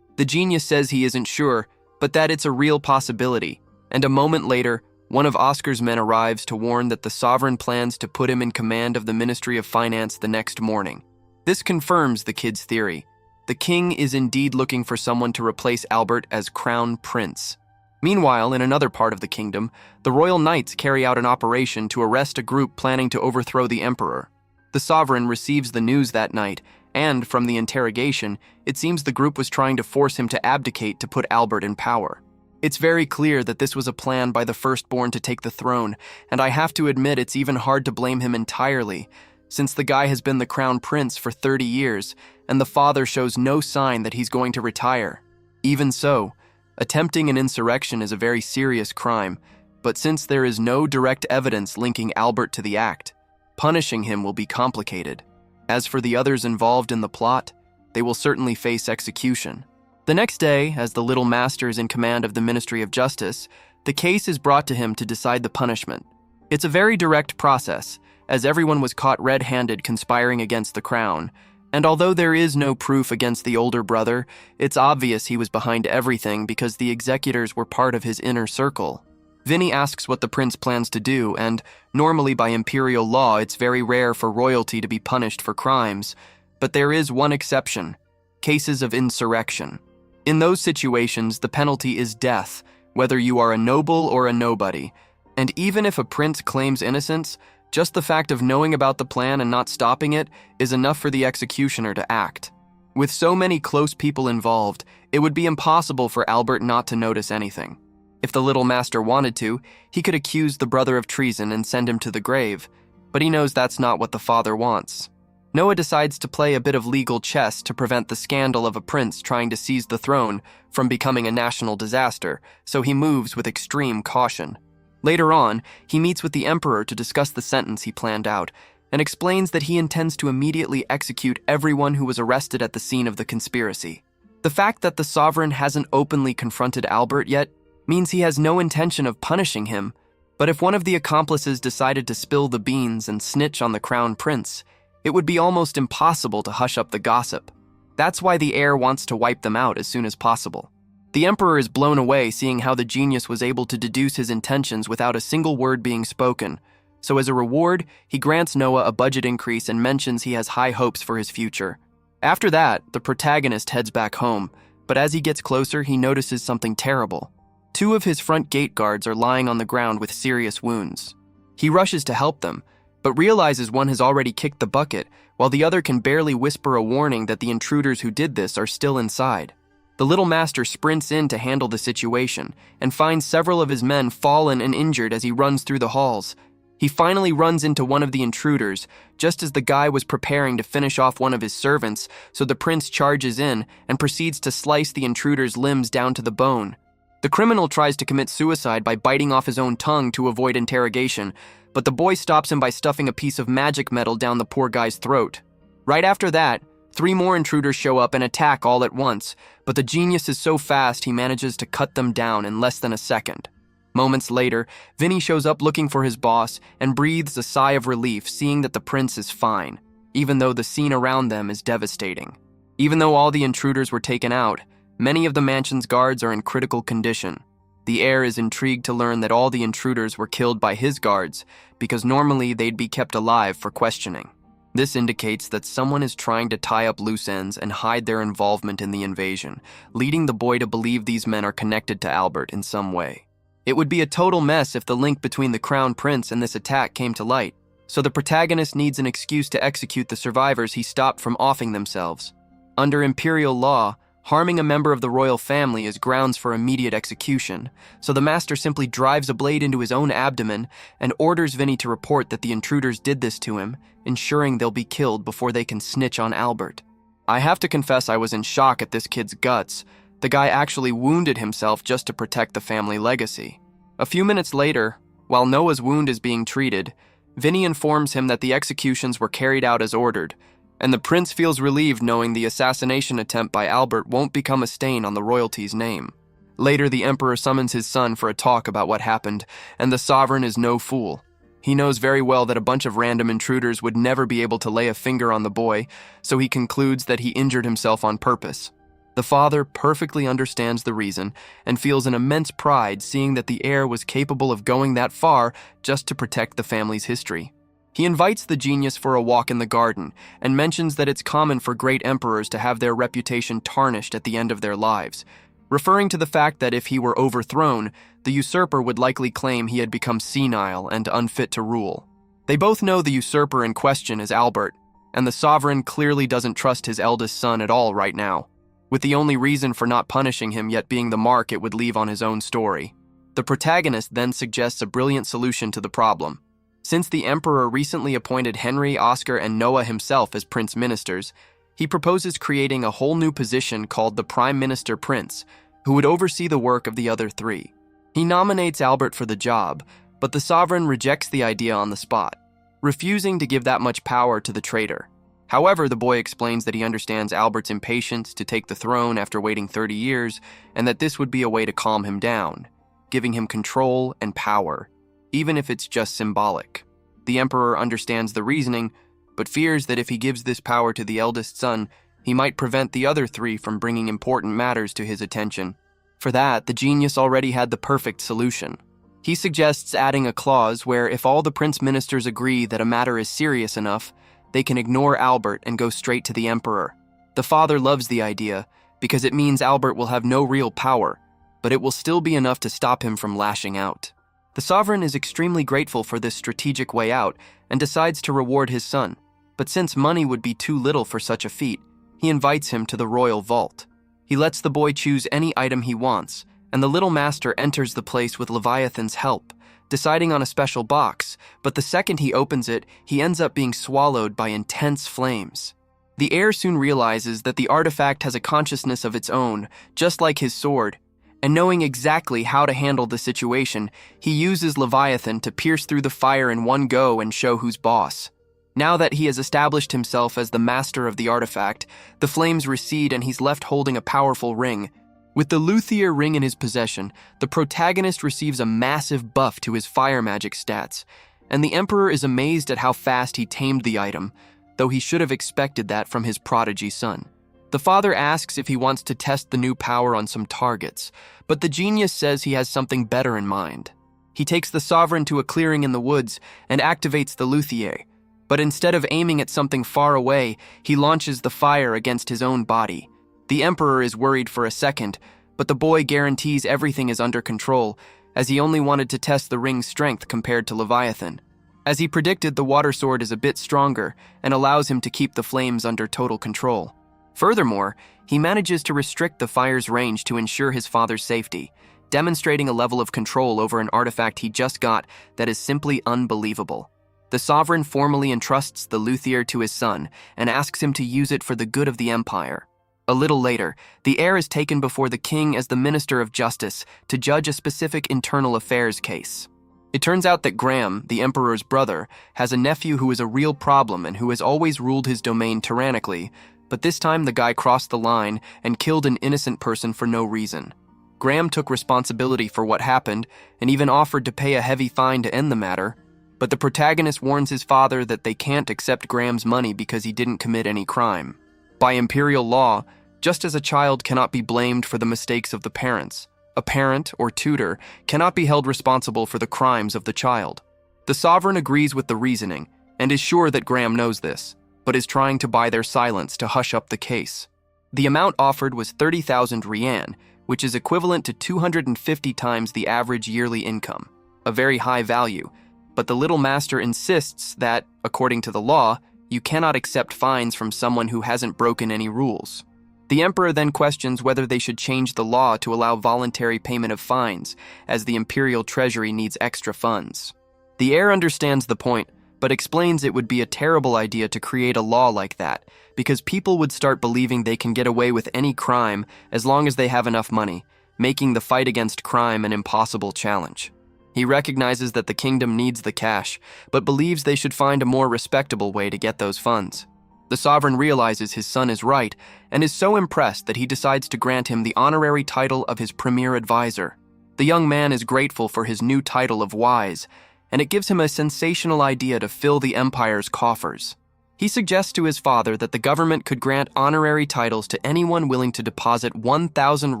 The genius says he isn't sure, but that it's a real possibility, and a moment later, one of Oscar's men arrives to warn that the sovereign plans to put him in command of the Ministry of Finance the next morning. This confirms the kid's theory. The king is indeed looking for someone to replace Albert as crown prince. Meanwhile, in another part of the kingdom, the royal knights carry out an operation to arrest a group planning to overthrow the emperor. The sovereign receives the news that night, and from the interrogation, it seems the group was trying to force him to abdicate to put Albert in power. It's very clear that this was a plan by the firstborn to take the throne, and I have to admit it's even hard to blame him entirely, since the guy has been the crown prince for 30 years, and the father shows no sign that he's going to retire. Even so, attempting an insurrection is a very serious crime, but since there is no direct evidence linking Albert to the act, punishing him will be complicated. As for the others involved in the plot, they will certainly face execution. The next day, as the little master is in command of the Ministry of Justice, the case is brought to him to decide the punishment. It's a very direct process, as everyone was caught red-handed conspiring against the crown, and although there is no proof against the older brother, it's obvious he was behind everything because the executors were part of his inner circle. Vinny asks what the prince plans to do, and normally by imperial law it's very rare for royalty to be punished for crimes, but there is one exception: cases of insurrection. In those situations, the penalty is death, whether you are a noble or a nobody, and even if a prince claims innocence, just the fact of knowing about the plan and not stopping it is enough for the executioner to act. With so many close people involved, it would be impossible for Albert not to notice anything. If the little master wanted to, he could accuse the brother of treason and send him to the grave, but he knows that's not what the father wants. Noah decides to play a bit of legal chess to prevent the scandal of a prince trying to seize the throne from becoming a national disaster, so he moves with extreme caution. Later on, he meets with the emperor to discuss the sentence he planned out, and explains that he intends to immediately execute everyone who was arrested at the scene of the conspiracy. The fact that the sovereign hasn't openly confronted Albert yet means he has no intention of punishing him, but if one of the accomplices decided to spill the beans and snitch on the crown prince, it would be almost impossible to hush up the gossip. That's why the heir wants to wipe them out as soon as possible. The emperor is blown away seeing how the genius was able to deduce his intentions without a single word being spoken, so as a reward, he grants Noah a budget increase and mentions he has high hopes for his future. After that, the protagonist heads back home, but as he gets closer, he notices something terrible. 2 of his front gate guards are lying on the ground with serious wounds. He rushes to help them, but realizes one has already kicked the bucket, while the other can barely whisper a warning that the intruders who did this are still inside. The little master sprints in to handle the situation, and finds several of his men fallen and injured as he runs through the halls. He finally runs into one of the intruders, just as the guy was preparing to finish off one of his servants, so the prince charges in and proceeds to slice the intruder's limbs down to the bone. The criminal tries to commit suicide by biting off his own tongue to avoid interrogation, but the boy stops him by stuffing a piece of magic metal down the poor guy's throat. Right after that, 3 more intruders show up and attack all at once, but the genius is so fast he manages to cut them down in less than a second. Moments later, Vinny shows up looking for his boss and breathes a sigh of relief seeing that the prince is fine, even though the scene around them is devastating. Even though all the intruders were taken out, many of the mansion's guards are in critical condition. The heir is intrigued to learn that all the intruders were killed by his guards, because normally they'd be kept alive for questioning. This indicates that someone is trying to tie up loose ends and hide their involvement in the invasion, leading the boy to believe these men are connected to Albert in some way. It would be a total mess if the link between the crown prince and this attack came to light, so the protagonist needs an excuse to execute the survivors he stopped from offing themselves. Under imperial law, harming a member of the royal family is grounds for immediate execution, so the master simply drives a blade into his own abdomen and orders Vinny to report that the intruders did this to him, ensuring they'll be killed before they can snitch on Albert. I have to confess I was in shock at this kid's guts. The guy actually wounded himself just to protect the family legacy. A few minutes later, while Noah's wound is being treated, Vinny informs him that the executions were carried out as ordered, and the prince feels relieved knowing the assassination attempt by Albert won't become a stain on the royalty's name. Later, the emperor summons his son for a talk about what happened, and the sovereign is no fool. He knows very well that a bunch of random intruders would never be able to lay a finger on the boy, so he concludes that he injured himself on purpose. The father perfectly understands the reason and feels an immense pride seeing that the heir was capable of going that far just to protect the family's history. He invites the genius for a walk in the garden and mentions that it's common for great emperors to have their reputation tarnished at the end of their lives, referring to the fact that if he were overthrown, the usurper would likely claim he had become senile and unfit to rule. They both know the usurper in question is Albert, and the sovereign clearly doesn't trust his eldest son at all right now, with the only reason for not punishing him yet being the mark it would leave on his own story. The protagonist then suggests a brilliant solution to the problem. Since the emperor recently appointed Henry, Oscar, and Noah himself as prince ministers, he proposes creating a whole new position called the Prime Minister Prince, who would oversee the work of the other three. He nominates Albert for the job, but the sovereign rejects the idea on the spot, refusing to give that much power to the traitor. However, the boy explains that he understands Albert's impatience to take the throne after waiting 30 years, and that this would be a way to calm him down, giving him control and power, even if it's just symbolic. The emperor understands the reasoning, but fears that if he gives this power to the eldest son, he might prevent the other three from bringing important matters to his attention. For that, the genius already had the perfect solution. He suggests adding a clause where if all the prince ministers agree that a matter is serious enough, they can ignore Albert and go straight to the emperor. The father loves the idea because it means Albert will have no real power, but it will still be enough to stop him from lashing out. The sovereign is extremely grateful for this strategic way out and decides to reward his son, but since money would be too little for such a feat, he invites him to the royal vault. He lets the boy choose any item he wants, and the little master enters the place with Leviathan's help, deciding on a special box, but the second he opens it, he ends up being swallowed by intense flames. The heir soon realizes that the artifact has a consciousness of its own, just like his sword, and knowing exactly how to handle the situation, he uses Leviathan to pierce through the fire in one go and show who's boss. Now that he has established himself as the master of the artifact, the flames recede and he's left holding a powerful ring. With the luthier ring in his possession, the protagonist receives a massive buff to his fire magic stats, and the emperor is amazed at how fast he tamed the item, though he should have expected that from his prodigy son. The father asks if he wants to test the new power on some targets, but the genius says he has something better in mind. He takes the sovereign to a clearing in the woods and activates the luthier, but instead of aiming at something far away, he launches the fire against his own body. The emperor is worried for a second, but the boy guarantees everything is under control, as he only wanted to test the ring's strength compared to Leviathan. As he predicted, the water sword is a bit stronger and allows him to keep the flames under total control. Furthermore, he manages to restrict the fire's range to ensure his father's safety, demonstrating a level of control over an artifact he just got that is simply unbelievable. The sovereign formally entrusts the luthier to his son and asks him to use it for the good of the empire. A little later, the heir is taken before the king as the Minister of Justice to judge a specific internal affairs case. It turns out that Graham, the emperor's brother, has a nephew who is a real problem and who has always ruled his domain tyrannically, but this time the guy crossed the line and killed an innocent person for no reason. Graham took responsibility for what happened and even offered to pay a heavy fine to end the matter, but the protagonist warns his father that they can't accept Graham's money because he didn't commit any crime. By imperial law, just as a child cannot be blamed for the mistakes of the parents, a parent or tutor cannot be held responsible for the crimes of the child. The sovereign agrees with the reasoning and is sure that Graham knows this, but is trying to buy their silence to hush up the case. The amount offered was 30,000 rian, which is equivalent to 250 times the average yearly income, a very high value. But the little master insists that, according to the law, you cannot accept fines from someone who hasn't broken any rules. The emperor then questions whether they should change the law to allow voluntary payment of fines, as the imperial treasury needs extra funds. The heir understands the point, but explains it would be a terrible idea to create a law like that, because people would start believing they can get away with any crime as long as they have enough money, making the fight against crime an impossible challenge. He recognizes that the kingdom needs the cash, but believes they should find a more respectable way to get those funds. The sovereign realizes his son is right and is so impressed that he decides to grant him the honorary title of his premier advisor. The young man is grateful for his new title of wise, and it gives him a sensational idea to fill the empire's coffers. He suggests to his father that the government could grant honorary titles to anyone willing to deposit 1,000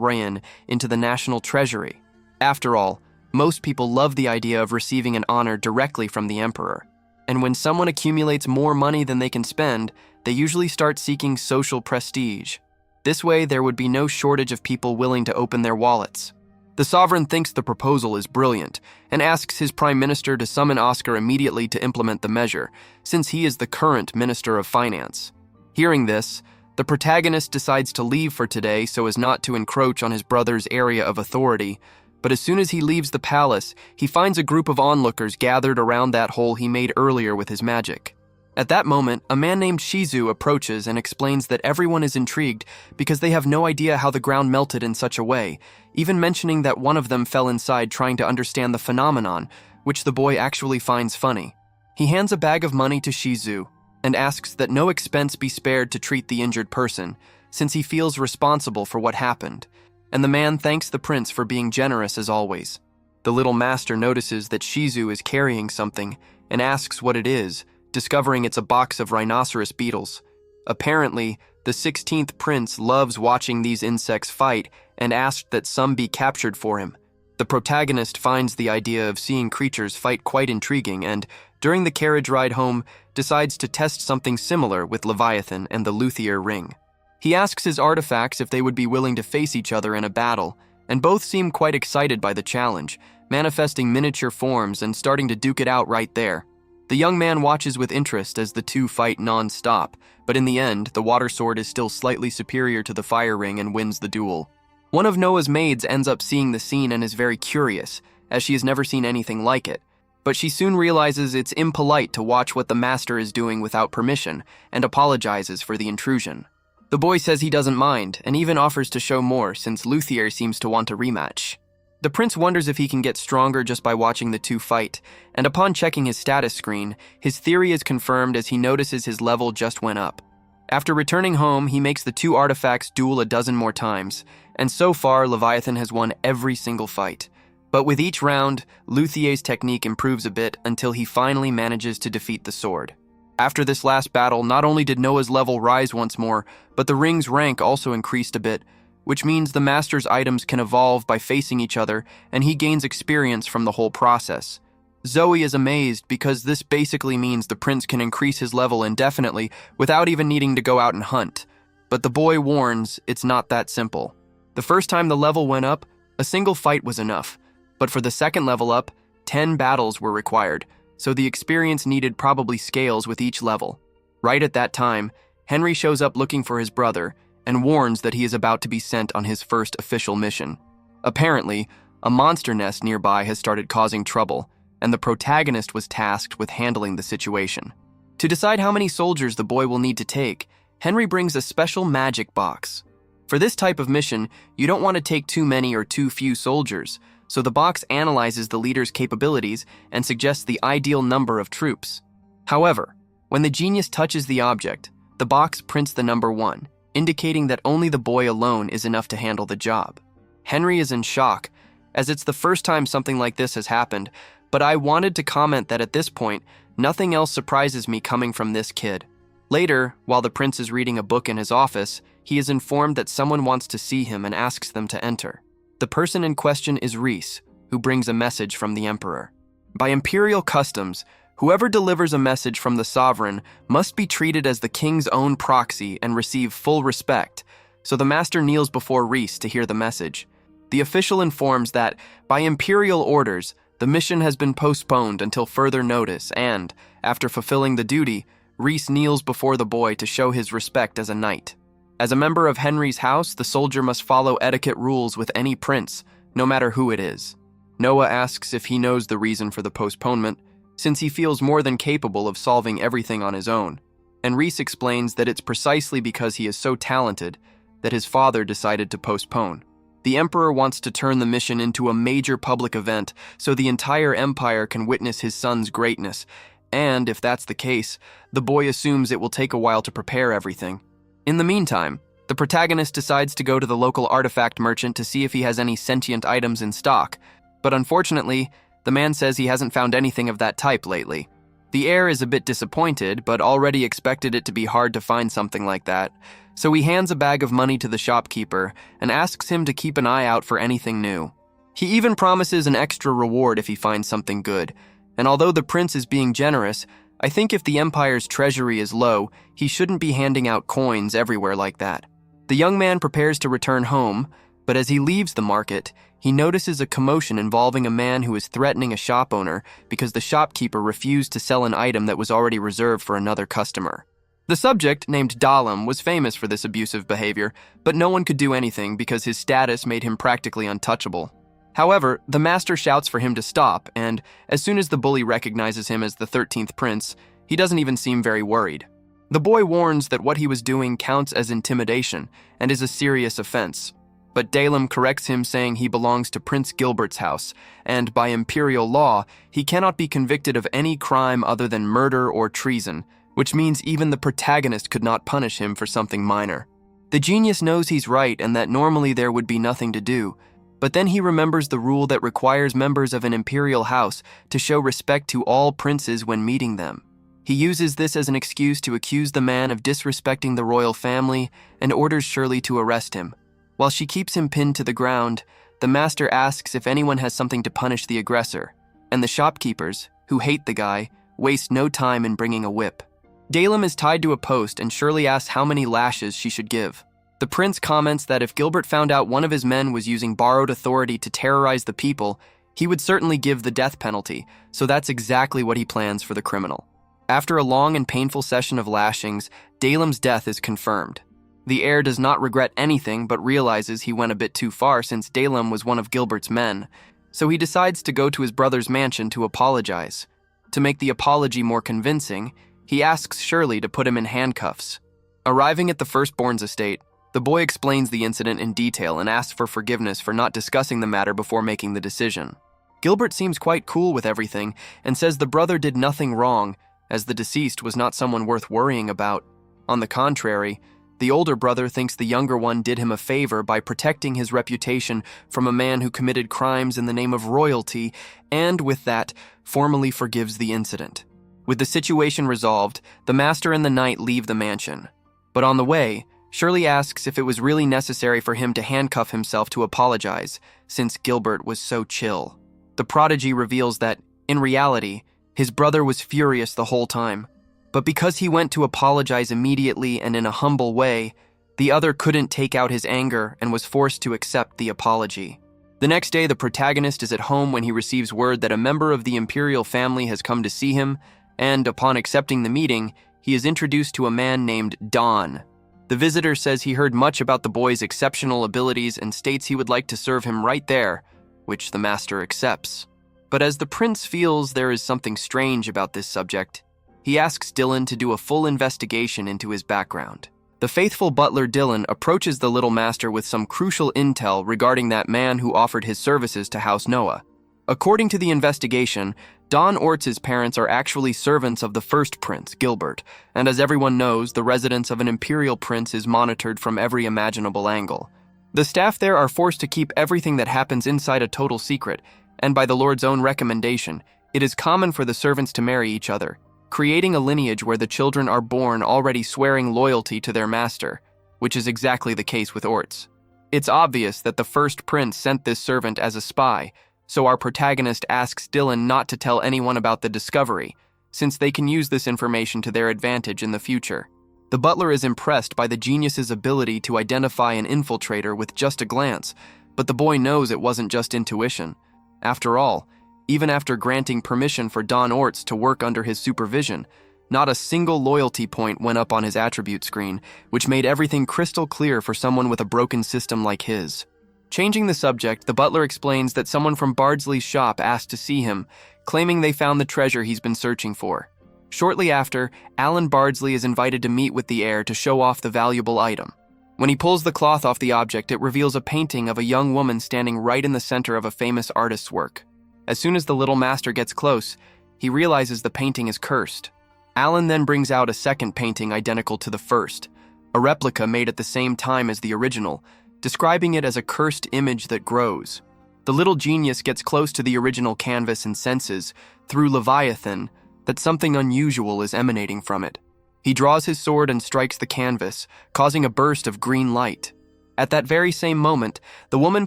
rein into the national treasury. After all, most people love the idea of receiving an honor directly from the emperor. And when someone accumulates more money than they can spend, they usually start seeking social prestige. This way, there would be no shortage of people willing to open their wallets. The sovereign thinks the proposal is brilliant and asks his prime minister to summon Oscar immediately to implement the measure, since he is the current minister of finance. Hearing this, the protagonist decides to leave for today so as not to encroach on his brother's area of authority, but as soon as he leaves the palace, he finds a group of onlookers gathered around that hole he made earlier with his magic. At that moment, a man named Shizu approaches and explains that everyone is intrigued because they have no idea how the ground melted in such a way, even mentioning that one of them fell inside trying to understand the phenomenon, which the boy actually finds funny. He hands a bag of money to Shizu and asks that no expense be spared to treat the injured person, since he feels responsible for what happened, and the man thanks the prince for being generous as always. The little master notices that Shizu is carrying something and asks what it is, discovering it's a box of rhinoceros beetles. Apparently, the 16th prince loves watching these insects fight and asked that some be captured for him. The protagonist finds the idea of seeing creatures fight quite intriguing and, during the carriage ride home, decides to test something similar with Leviathan and the luthier ring. He asks his artifacts if they would be willing to face each other in a battle, and both seem quite excited by the challenge, manifesting miniature forms and starting to duke it out right there. The young man watches with interest as the two fight non-stop, but in the end, the water sword is still slightly superior to the fire ring and wins the duel. One of Noah's maids ends up seeing the scene and is very curious, as she has never seen anything like it, but she soon realizes it's impolite to watch what the master is doing without permission, and apologizes for the intrusion. The boy says he doesn't mind, and even offers to show more since Luthier seems to want a rematch. The prince wonders if he can get stronger just by watching the two fight, and upon checking his status screen, his theory is confirmed as he notices his level just went up. After returning home, he makes the two artifacts duel a dozen more times, and so far Leviathan has won every single fight. But with each round, Luthier's technique improves a bit until he finally manages to defeat the sword. After this last battle, not only did Noah's level rise once more, but the ring's rank also increased a bit, which means the master's items can evolve by facing each other, and he gains experience from the whole process. Zoe is amazed because this basically means the prince can increase his level indefinitely without even needing to go out and hunt. But the boy warns it's not that simple. The first time the level went up, a single fight was enough, but for the second level up, 10 battles were required, so the experience needed probably scales with each level. Right at that time, Henry shows up looking for his brother and warns that he is about to be sent on his first official mission. Apparently, a monster nest nearby has started causing trouble, and the protagonist was tasked with handling the situation. To decide how many soldiers the boy will need to take, Henry brings a special magic box. For this type of mission, you don't want to take too many or too few soldiers, so the box analyzes the leader's capabilities and suggests the ideal number of troops. However, when the genius touches the object, the box prints the number 1, indicating that only the boy alone is enough to handle the job. Henry is in shock, as it's the first time something like this has happened, but I wanted to comment that at this point, nothing else surprises me coming from this kid. Later, while the prince is reading a book in his office, he is informed that someone wants to see him and asks them to enter. The person in question is Reese, who brings a message from the emperor. By imperial customs, whoever delivers a message from the sovereign must be treated as the king's own proxy and receive full respect, so the master kneels before Reese to hear the message. The official informs that, by imperial orders, the mission has been postponed until further notice and, after fulfilling the duty, Rhys kneels before the boy to show his respect as a knight. As a member of Henry's house, the soldier must follow etiquette rules with any prince, no matter who it is. Noah asks if he knows the reason for the postponement, since he feels more than capable of solving everything on his own, and Rhys explains that it's precisely because he is so talented that his father decided to postpone. The Emperor wants to turn the mission into a major public event so the entire empire can witness his son's greatness, and if that's the case, the boy assumes it will take a while to prepare everything. In the meantime, the protagonist decides to go to the local artifact merchant to see if he has any sentient items in stock, but unfortunately, the man says he hasn't found anything of that type lately. The heir is a bit disappointed, but already expected it to be hard to find something like that, so he hands a bag of money to the shopkeeper and asks him to keep an eye out for anything new. He even promises an extra reward if he finds something good, and although the prince is being generous, I think if the Empire's treasury is low, he shouldn't be handing out coins everywhere like that. The young man prepares to return home, but as he leaves the market, he notices a commotion involving a man who is threatening a shop owner because the shopkeeper refused to sell an item that was already reserved for another customer. The subject, named Dalam, was famous for this abusive behavior, but no one could do anything because his status made him practically untouchable. However, the master shouts for him to stop, and as soon as the bully recognizes him as the 13th prince, he doesn't even seem very worried. The boy warns that what he was doing counts as intimidation and is a serious offense, but Dalam corrects him, saying he belongs to Prince Gilbert's house, and by imperial law, he cannot be convicted of any crime other than murder or treason, which means even the protagonist could not punish him for something minor. The genius knows he's right and that normally there would be nothing to do, but then he remembers the rule that requires members of an imperial house to show respect to all princes when meeting them. He uses this as an excuse to accuse the man of disrespecting the royal family and orders Shirley to arrest him. While she keeps him pinned to the ground, the master asks if anyone has something to punish the aggressor, and the shopkeepers, who hate the guy, waste no time in bringing a whip. Dalam is tied to a post and Shirley asks how many lashes she should give. The prince comments that if Gilbert found out one of his men was using borrowed authority to terrorize the people, he would certainly give the death penalty, so that's exactly what he plans for the criminal. After a long and painful session of lashings, Dalam's death is confirmed. The heir does not regret anything but realizes he went a bit too far since Dalam was one of Gilbert's men, so he decides to go to his brother's mansion to apologize. To make the apology more convincing, he asks Shirley to put him in handcuffs. Arriving at the firstborn's estate, the boy explains the incident in detail and asks for forgiveness for not discussing the matter before making the decision. Gilbert seems quite cool with everything and says the brother did nothing wrong, as the deceased was not someone worth worrying about. On the contrary, the older brother thinks the younger one did him a favor by protecting his reputation from a man who committed crimes in the name of royalty and, with that, formally forgives the incident. With the situation resolved, the master and the knight leave the mansion. But on the way, Shirley asks if it was really necessary for him to handcuff himself to apologize, since Gilbert was so chill. The prodigy reveals that, in reality, his brother was furious the whole time, but because he went to apologize immediately and in a humble way, the other couldn't take out his anger and was forced to accept the apology. The next day, the protagonist is at home when he receives word that a member of the imperial family has come to see him, and upon accepting the meeting, he is introduced to a man named Don. The visitor says he heard much about the boy's exceptional abilities and states he would like to serve him right there, which the master accepts. But as the prince feels there is something strange about this subject, he asks Dylan to do a full investigation into his background. The faithful butler Dylan approaches the little master with some crucial intel regarding that man who offered his services to House Noah. According to the investigation, Don Ortz's parents are actually servants of the first prince, Gilbert, and as everyone knows, the residence of an imperial prince is monitored from every imaginable angle. The staff there are forced to keep everything that happens inside a total secret, and by the Lord's own recommendation, it is common for the servants to marry each other, creating a lineage where the children are born already swearing loyalty to their master, which is exactly the case with Ortz. It's obvious that the first prince sent this servant as a spy, so our protagonist asks Dylan not to tell anyone about the discovery, since they can use this information to their advantage in the future. The butler is impressed by the genius's ability to identify an infiltrator with just a glance, But the boy knows it wasn't just intuition. After all, even after granting permission for Don Orts to work under his supervision, not a single loyalty point went up on his attribute screen, which made everything crystal clear for someone with a broken system like his. Changing the subject, the butler explains that someone from Bardsley's shop asked to see him, claiming they found the treasure he's been searching for. Shortly after, Alan Bardsley is invited to meet with the heir to show off the valuable item. When he pulls the cloth off the object, it reveals a painting of a young woman standing right in the center of a famous artist's work. As soon as the little master gets close, he realizes the painting is cursed. Alan then brings out a second painting identical to the first, a replica made at the same time as the original, describing it as a cursed image that grows. The little genius gets close to the original canvas and senses, through Leviathan, that something unusual is emanating from it. He draws his sword and strikes the canvas, causing a burst of green light. At that very same moment, the woman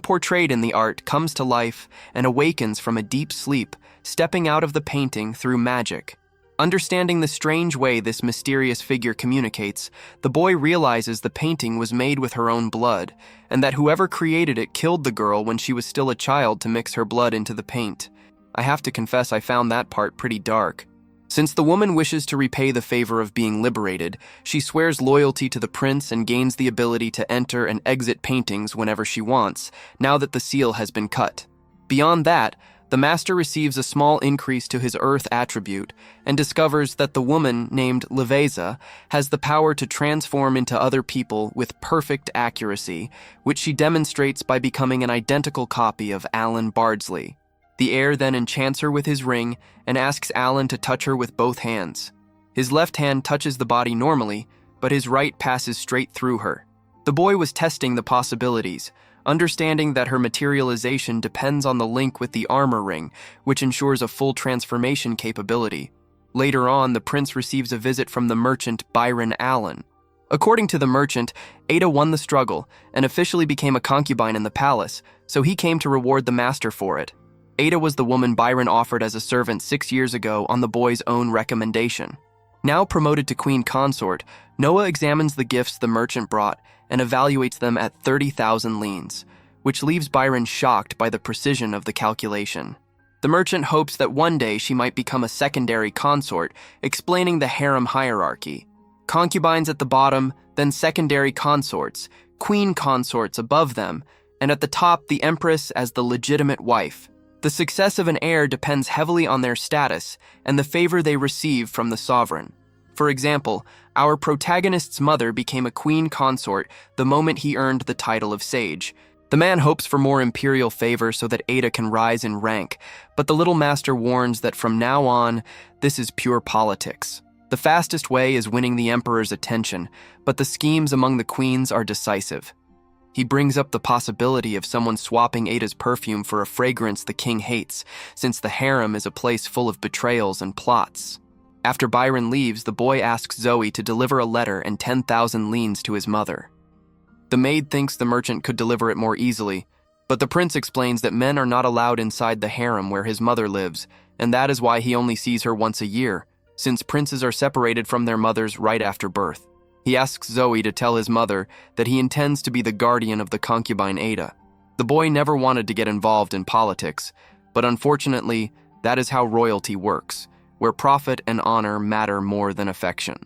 portrayed in the art comes to life and awakens from a deep sleep, stepping out of the painting through magic. Understanding the strange way this mysterious figure communicates, the boy realizes the painting was made with her own blood, and that whoever created it killed the girl when she was still a child to mix her blood into the paint. I have to confess I found that part pretty dark. Since the woman wishes to repay the favor of being liberated, she swears loyalty to the prince and gains the ability to enter and exit paintings whenever she wants, now that the seal has been cut. Beyond that, the master receives a small increase to his earth attribute and discovers that the woman, named Leveza, has the power to transform into other people with perfect accuracy, which she demonstrates by becoming an identical copy of Alan Bardsley. The heir then enchants her with his ring and asks Alan to touch her with both hands. His left hand touches the body normally, but his right passes straight through her. The boy was testing the possibilities, understanding that her materialization depends on the link with the armor ring, which ensures a full transformation capability. Later on, the prince receives a visit from the merchant Byron Allen. According to the merchant, Ada won the struggle and officially became a concubine in the palace, so he came to reward the master for it. Ada was the woman Byron offered as a servant 6 years ago on the boy's own recommendation. Now promoted to queen consort, Noah examines the gifts the merchant brought and evaluates them at 30,000 leans, which leaves Byron shocked by the precision of the calculation. The merchant hopes that one day she might become a secondary consort, explaining the harem hierarchy. Concubines at the bottom, then secondary consorts, queen consorts above them, and at the top the empress as the legitimate wife. The success of an heir depends heavily on their status and the favor they receive from the sovereign. For example, our protagonist's mother became a queen consort the moment he earned the title of sage. The man hopes for more imperial favor so that Ada can rise in rank, but the little master warns that from now on, this is pure politics. The fastest way is winning the emperor's attention, but the schemes among the queens are decisive. He brings up the possibility of someone swapping Ada's perfume for a fragrance the king hates, since the harem is a place full of betrayals and plots. After Byron leaves, the boy asks Zoe to deliver a letter and 10,000 leans to his mother. The maid thinks the merchant could deliver it more easily, but the prince explains that men are not allowed inside the harem where his mother lives, and that is why he only sees her once a year, since princes are separated from their mothers right after birth. He asks Zoe to tell his mother that he intends to be the guardian of the concubine Ada. The boy never wanted to get involved in politics, but unfortunately, that is how royalty works, where profit and honor matter more than affection.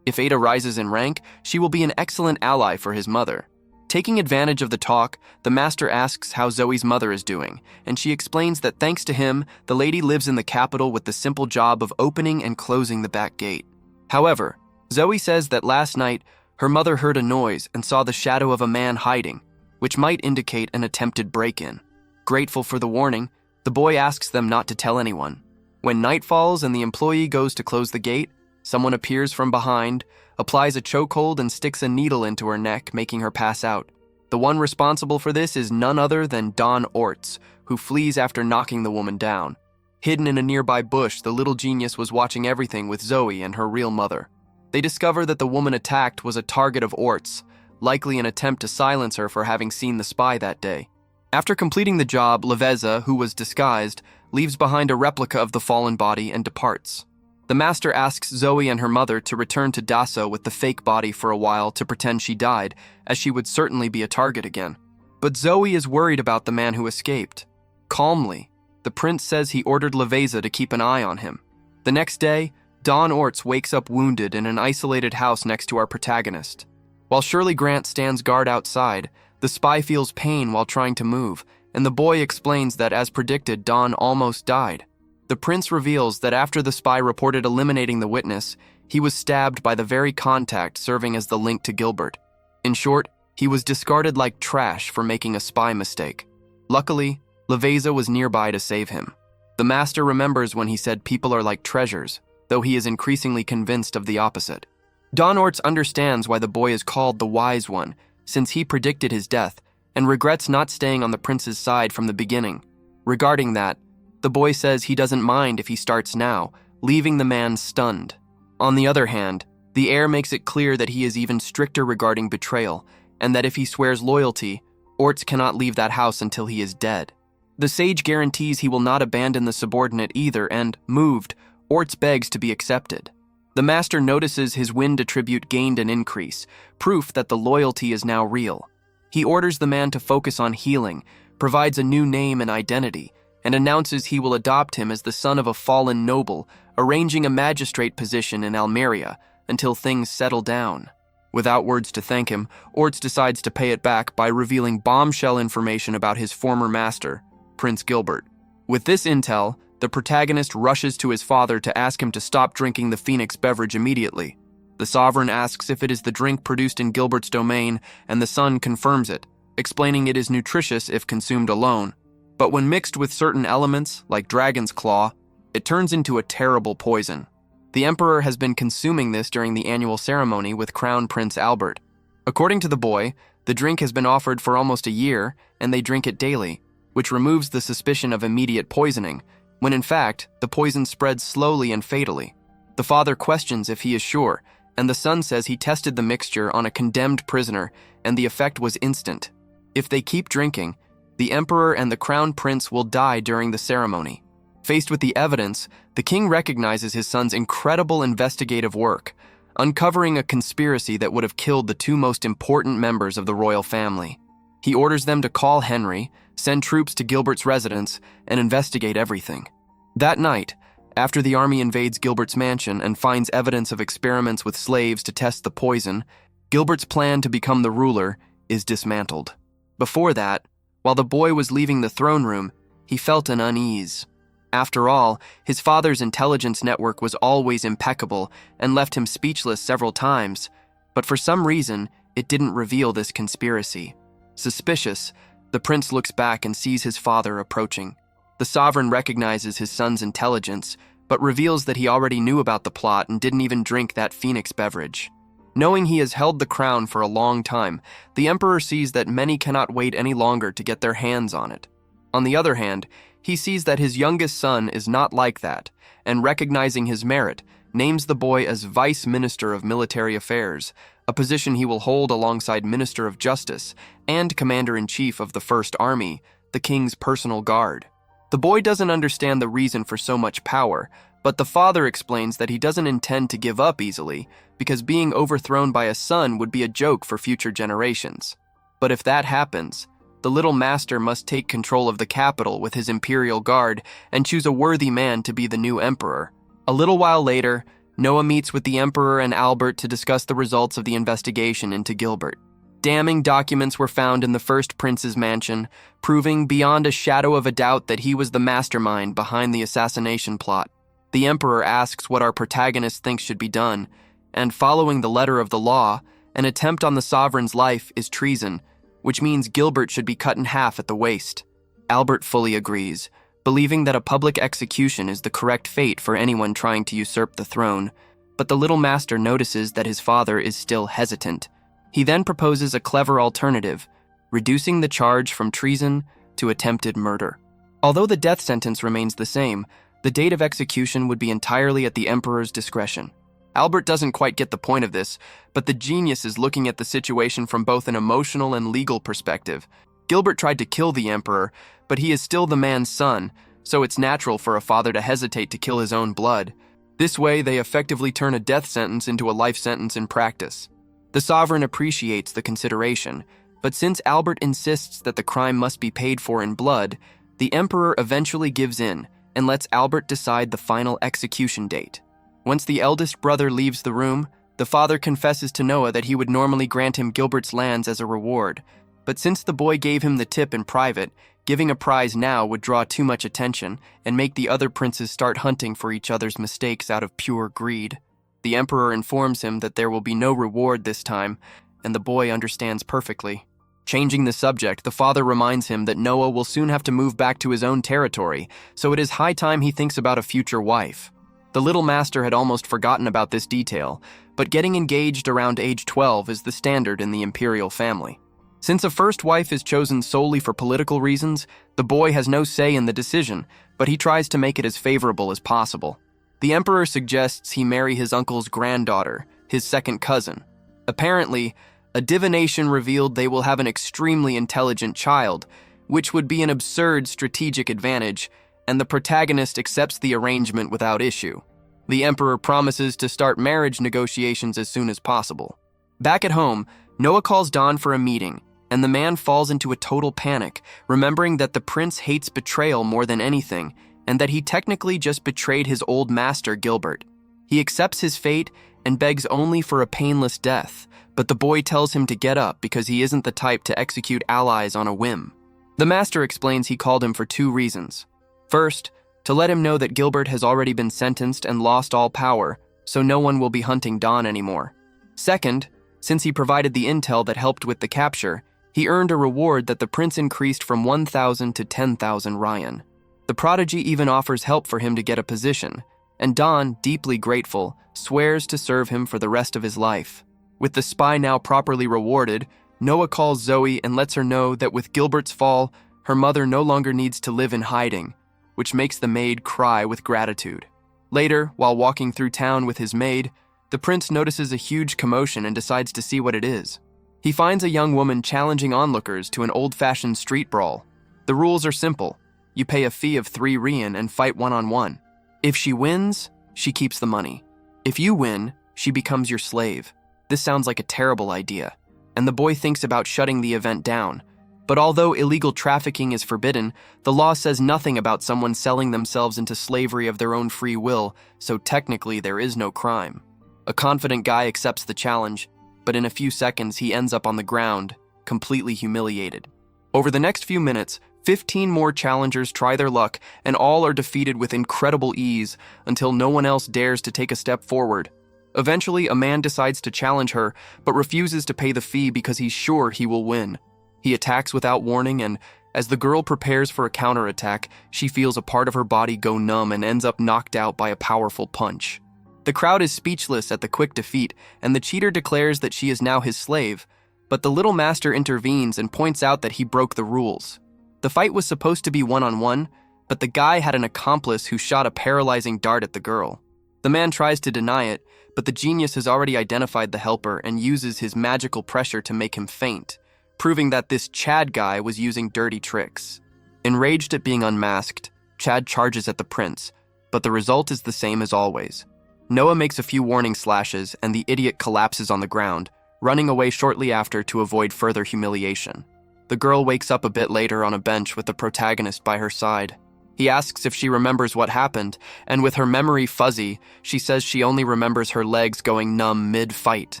If Ada rises in rank, she will be an excellent ally for his mother. Taking advantage of the talk, the master asks how Zoe's mother is doing, and she explains that thanks to him, the lady lives in the capital with the simple job of opening and closing the back gate. However, Zoe says that last night, her mother heard a noise and saw the shadow of a man hiding, which might indicate an attempted break-in. Grateful for the warning, the boy asks them not to tell anyone. When night falls and the employee goes to close the gate, someone appears from behind, applies a chokehold and sticks a needle into her neck, making her pass out. The one responsible for this is none other than Don Orts, who flees after knocking the woman down. Hidden in a nearby bush, the little genius was watching everything with Zoe and her real mother. They discover that the woman attacked was a target of Orts, likely an attempt to silence her for having seen the spy that day. After completing the job, Leveza, who was disguised, leaves behind a replica of the fallen body and departs. The master asks Zoe and her mother to return to Dasso with the fake body for a while to pretend she died, as she would certainly be a target again. But Zoe is worried about the man who escaped. Calmly, the prince says he ordered Leviathan to keep an eye on him. The next day, Don Orts wakes up wounded in an isolated house next to our protagonist. While Shirley Grant stands guard outside, the spy feels pain while trying to move, and the boy explains that, as predicted, Don almost died. The prince reveals that after the spy reported eliminating the witness, he was stabbed by the very contact serving as the link to Gilbert. In short, he was discarded like trash for making a spy mistake. Luckily, Leviathan was nearby to save him. The master remembers when he said people are like treasures, though he is increasingly convinced of the opposite. Don Orts understands why the boy is called the Wise One, since he predicted his death, and regrets not staying on the prince's side from the beginning. Regarding that, the boy says he doesn't mind if he starts now, leaving the man stunned. On the other hand, the heir makes it clear that he is even stricter regarding betrayal, and that if he swears loyalty, Orts cannot leave that house until he is dead. The sage guarantees he will not abandon the subordinate either, and, moved, Orts begs to be accepted. The master notices his wind attribute gained an increase, proof that the loyalty is now real. He orders the man to focus on healing, provides a new name and identity, and announces he will adopt him as the son of a fallen noble, arranging a magistrate position in Almeria until things settle down. Without words to thank him, Orts decides to pay it back by revealing bombshell information about his former master, Prince Gilbert. With this intel, the protagonist rushes to his father to ask him to stop drinking the Phoenix beverage immediately. The sovereign asks if it is the drink produced in Gilbert's domain, and the son confirms it, explaining it is nutritious if consumed alone. But when mixed with certain elements, like dragon's claw, it turns into a terrible poison. The emperor has been consuming this during the annual ceremony with Crown Prince Albert. According to the boy, the drink has been offered for almost a year, and they drink it daily, which removes the suspicion of immediate poisoning, when in fact, the poison spreads slowly and fatally. The father questions if he is sure, and the son says he tested the mixture on a condemned prisoner, and the effect was instant. If they keep drinking, the emperor and the crown prince will die during the ceremony. Faced with the evidence, the king recognizes his son's incredible investigative work, uncovering a conspiracy that would have killed the two most important members of the royal family. He orders them to call Henry, send troops to Gilbert's residence, and investigate everything. That night, after the army invades Gilbert's mansion and finds evidence of experiments with slaves to test the poison, Gilbert's plan to become the ruler is dismantled. Before that, while the boy was leaving the throne room, he felt an unease. After all, his father's intelligence network was always impeccable and left him speechless several times, but for some reason, it didn't reveal this conspiracy. Suspicious, the prince looks back and sees his father approaching. The sovereign recognizes his son's intelligence, but reveals that he already knew about the plot and didn't even drink that Phoenix beverage. Knowing he has held the crown for a long time, the emperor sees that many cannot wait any longer to get their hands on it. On the other hand, he sees that his youngest son is not like that, and recognizing his merit, names the boy as Vice Minister of Military Affairs, a position he will hold alongside Minister of Justice and Commander-in-Chief of the First Army, the king's personal guard. The boy doesn't understand the reason for so much power, but the father explains that he doesn't intend to give up easily, because being overthrown by a son would be a joke for future generations. But if that happens, the little master must take control of the capital with his imperial guard and choose a worthy man to be the new emperor. A little while later, Noah meets with the emperor and Albert to discuss the results of the investigation into Gilbert. Damning documents were found in the first prince's mansion, proving beyond a shadow of a doubt that he was the mastermind behind the assassination plot. The emperor asks what our protagonist thinks should be done, and following the letter of the law, an attempt on the sovereign's life is treason, which means Gilbert should be cut in half at the waist. Albert fully agrees, believing that a public execution is the correct fate for anyone trying to usurp the throne, but the little master notices that his father is still hesitant. He then proposes a clever alternative, reducing the charge from treason to attempted murder. Although the death sentence remains the same, the date of execution would be entirely at the emperor's discretion. Albert doesn't quite get the point of this, but the genius is looking at the situation from both an emotional and legal perspective. Gilbert tried to kill the emperor, but he is still the man's son, so it's natural for a father to hesitate to kill his own blood. This way, they effectively turn a death sentence into a life sentence in practice. The sovereign appreciates the consideration, But since Albert insists that the crime must be paid for in blood, the Emperor eventually gives in and lets Albert decide the final execution date. Once the eldest brother leaves the room, the father confesses to Noah that he would normally grant him Gilbert's lands as a reward, but since the boy gave him the tip in private, giving a prize now would draw too much attention and make the other princes start hunting for each other's mistakes out of pure greed. The Emperor informs him that there will be no reward this time, and the boy understands perfectly. Changing the subject, the father reminds him that Noah will soon have to move back to his own territory, so it is high time he thinks about a future wife. The little master had almost forgotten about this detail, but getting engaged around age 12 is the standard in the imperial family. Since a first wife is chosen solely for political reasons, the boy has no say in the decision, but he tries to make it as favorable as possible. The Emperor suggests he marry his uncle's granddaughter, his second cousin. Apparently, a divination revealed they will have an extremely intelligent child, which would be an absurd strategic advantage, and the protagonist accepts the arrangement without issue. The Emperor promises to start marriage negotiations as soon as possible. Back at home, Noah calls Don for a meeting, and the man falls into a total panic, remembering that the prince hates betrayal more than anything, and that he technically just betrayed his old master, Gilbert. He accepts his fate and begs only for a painless death, but the boy tells him to get up because he isn't the type to execute allies on a whim. The master explains he called him for 2 reasons. First, to let him know that Gilbert has already been sentenced and lost all power, so no one will be hunting Don anymore. Second, since he provided the intel that helped with the capture, he earned a reward that the prince increased from 1,000 to 10,000 Ryan. The prodigy even offers help for him to get a position, and Don, deeply grateful, swears to serve him for the rest of his life. With the spy now properly rewarded, Noah calls Zoe and lets her know that with Gilbert's fall, her mother no longer needs to live in hiding, which makes the maid cry with gratitude. Later, while walking through town with his maid, the prince notices a huge commotion and decides to see what it is. He finds a young woman challenging onlookers to an old-fashioned street brawl. The rules are simple. You pay a fee of 3 Rian and fight one-on-one. If she wins, she keeps the money. If you win, she becomes your slave. This sounds like a terrible idea, and the boy thinks about shutting the event down. But although illegal trafficking is forbidden, the law says nothing about someone selling themselves into slavery of their own free will, so technically there is no crime. A confident guy accepts the challenge, but in a few seconds he ends up on the ground, completely humiliated. Over the next few minutes, 15 more challengers try their luck, and all are defeated with incredible ease until no one else dares to take a step forward. Eventually, a man decides to challenge her, but refuses to pay the fee because he's sure he will win. He attacks without warning, and as the girl prepares for a counterattack, she feels a part of her body go numb and ends up knocked out by a powerful punch. The crowd is speechless at the quick defeat, and the cheater declares that she is now his slave, but the little master intervenes and points out that he broke the rules. The fight was supposed to be one-on-one, but the guy had an accomplice who shot a paralyzing dart at the girl. The man tries to deny it, but the genius has already identified the helper and uses his magical pressure to make him faint, proving that this Chad guy was using dirty tricks. Enraged at being unmasked, Chad charges at the prince, but the result is the same as always. Noah makes a few warning slashes and the idiot collapses on the ground, running away shortly after to avoid further humiliation. The girl wakes up a bit later on a bench with the protagonist by her side. He asks if she remembers what happened, and with her memory fuzzy, she says she only remembers her legs going numb mid-fight.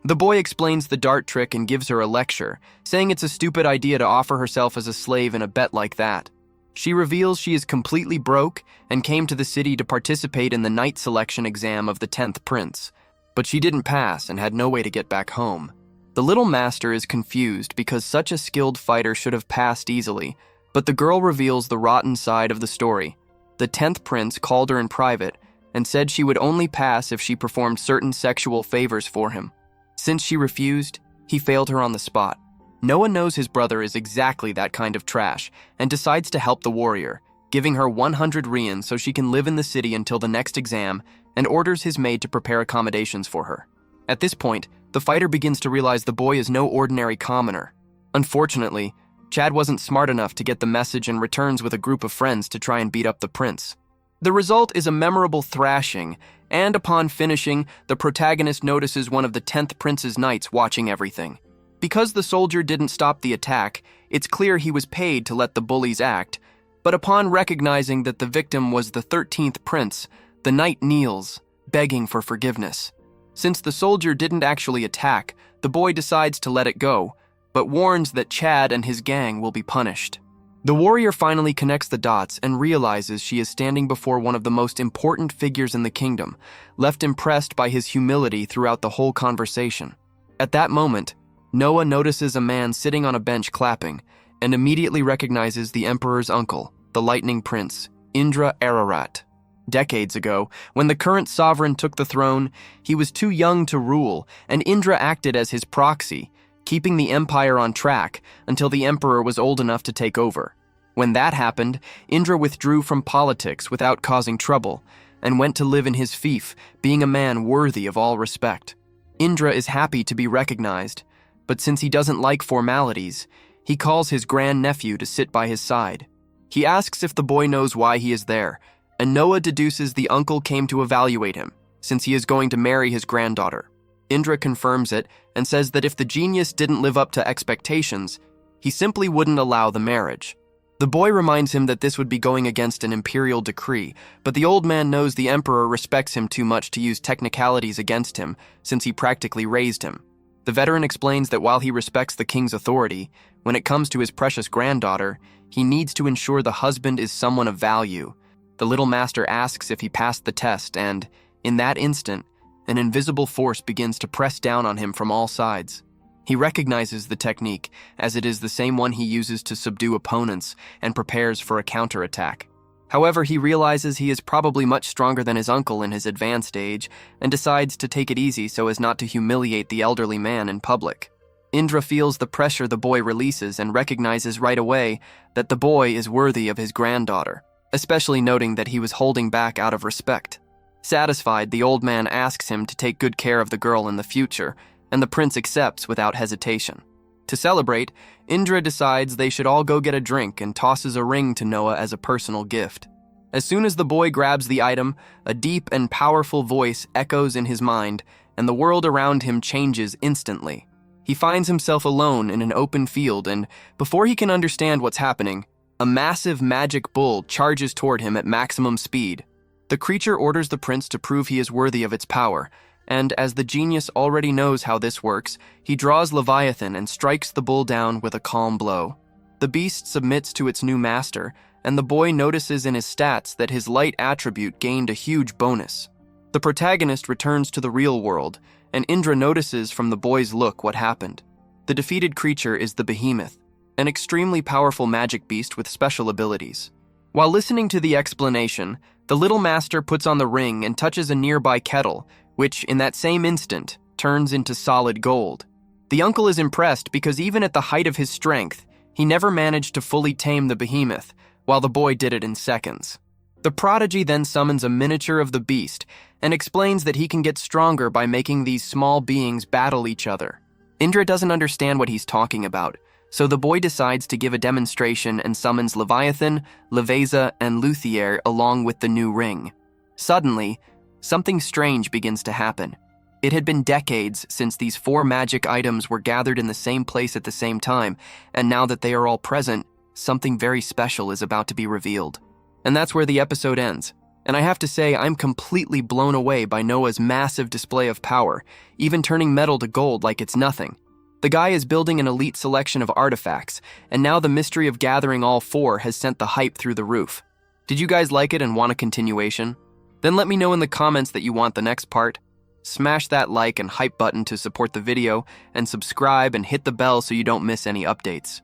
The boy explains the dart trick and gives her a lecture, saying it's a stupid idea to offer herself as a slave in a bet like that. She reveals she is completely broke and came to the city to participate in the night selection exam of the 10th prince, but she didn't pass and had no way to get back home. The little master is confused because such a skilled fighter should have passed easily, but the girl reveals the rotten side of the story. The 10th prince called her in private and said she would only pass if she performed certain sexual favors for him. Since she refused, he failed her on the spot. Noah knows his brother is exactly that kind of trash and decides to help the warrior, giving her 100 Rian so she can live in the city until the next exam, and orders his maid to prepare accommodations for her. At this point, the fighter begins to realize the boy is no ordinary commoner. Unfortunately, Chad wasn't smart enough to get the message and returns with a group of friends to try and beat up the prince. The result is a memorable thrashing, and upon finishing, the protagonist notices one of the 10th prince's knights watching everything. Because the soldier didn't stop the attack, it's clear he was paid to let the bullies act, but upon recognizing that the victim was the 13th prince, the knight kneels, begging for forgiveness. Since the soldier didn't actually attack, the boy decides to let it go, but warns that Chad and his gang will be punished. The warrior finally connects the dots and realizes she is standing before one of the most important figures in the kingdom, left impressed by his humility throughout the whole conversation. At that moment, Noah notices a man sitting on a bench clapping, and immediately recognizes the emperor's uncle, the Lightning Prince, Indra Ararat. Decades ago, when the current sovereign took the throne, he was too young to rule, and Indra acted as his proxy, keeping the empire on track until the emperor was old enough to take over. When that happened, Indra withdrew from politics without causing trouble, and went to live in his fief, being a man worthy of all respect. Indra is happy to be recognized, but since he doesn't like formalities, he calls his grandnephew to sit by his side. He asks if the boy knows why he is there, and Noah deduces the uncle came to evaluate him, since he is going to marry his granddaughter. Indra confirms it and says that if the genius didn't live up to expectations, he simply wouldn't allow the marriage. The boy reminds him that this would be going against an imperial decree, but the old man knows the emperor respects him too much to use technicalities against him, since he practically raised him. The veteran explains that while he respects the king's authority, when it comes to his precious granddaughter, he needs to ensure the husband is someone of value. The little master asks if he passed the test, and, in that instant, an invisible force begins to press down on him from all sides. He recognizes the technique, as it is the same one he uses to subdue opponents and prepares for a counterattack. However, he realizes he is probably much stronger than his uncle in his advanced age and decides to take it easy so as not to humiliate the elderly man in public. Indra feels the pressure the boy releases and recognizes right away that the boy is worthy of his granddaughter, especially noting that he was holding back out of respect. Satisfied, the old man asks him to take good care of the girl in the future, and the prince accepts without hesitation. To celebrate, Indra decides they should all go get a drink and tosses a ring to Noah as a personal gift. As soon as the boy grabs the item, a deep and powerful voice echoes in his mind, and the world around him changes instantly. He finds himself alone in an open field, and before he can understand what's happening, a massive magic bull charges toward him at maximum speed. The creature orders the prince to prove he is worthy of its power, and as the genius already knows how this works, he draws Leviathan and strikes the bull down with a calm blow. The beast submits to its new master, and the boy notices in his stats that his light attribute gained a huge bonus. The protagonist returns to the real world, and Indra notices from the boy's look what happened. The defeated creature is the Behemoth, an extremely powerful magic beast with special abilities. While listening to the explanation, the little master puts on the ring and touches a nearby kettle, which, in that same instant, turns into solid gold. The uncle is impressed because even at the height of his strength, he never managed to fully tame the behemoth, while the boy did it in seconds. The prodigy then summons a miniature of the beast and explains that he can get stronger by making these small beings battle each other. Indra doesn't understand what he's talking about, so the boy decides to give a demonstration and summons Leviathan, Leveza, and Luthier along with the new ring. Suddenly, something strange begins to happen. It had been decades since these 4 magic items were gathered in the same place at the same time, and now that they are all present, something very special is about to be revealed. And that's where the episode ends. And I have to say, I'm completely blown away by Noah's massive display of power, even turning metal to gold like it's nothing. The guy is building an elite selection of artifacts, and now the mystery of gathering all 4 has sent the hype through the roof. Did you guys like it and want a continuation? Then let me know in the comments that you want the next part. Smash that like and hype button to support the video, and subscribe and hit the bell so you don't miss any updates.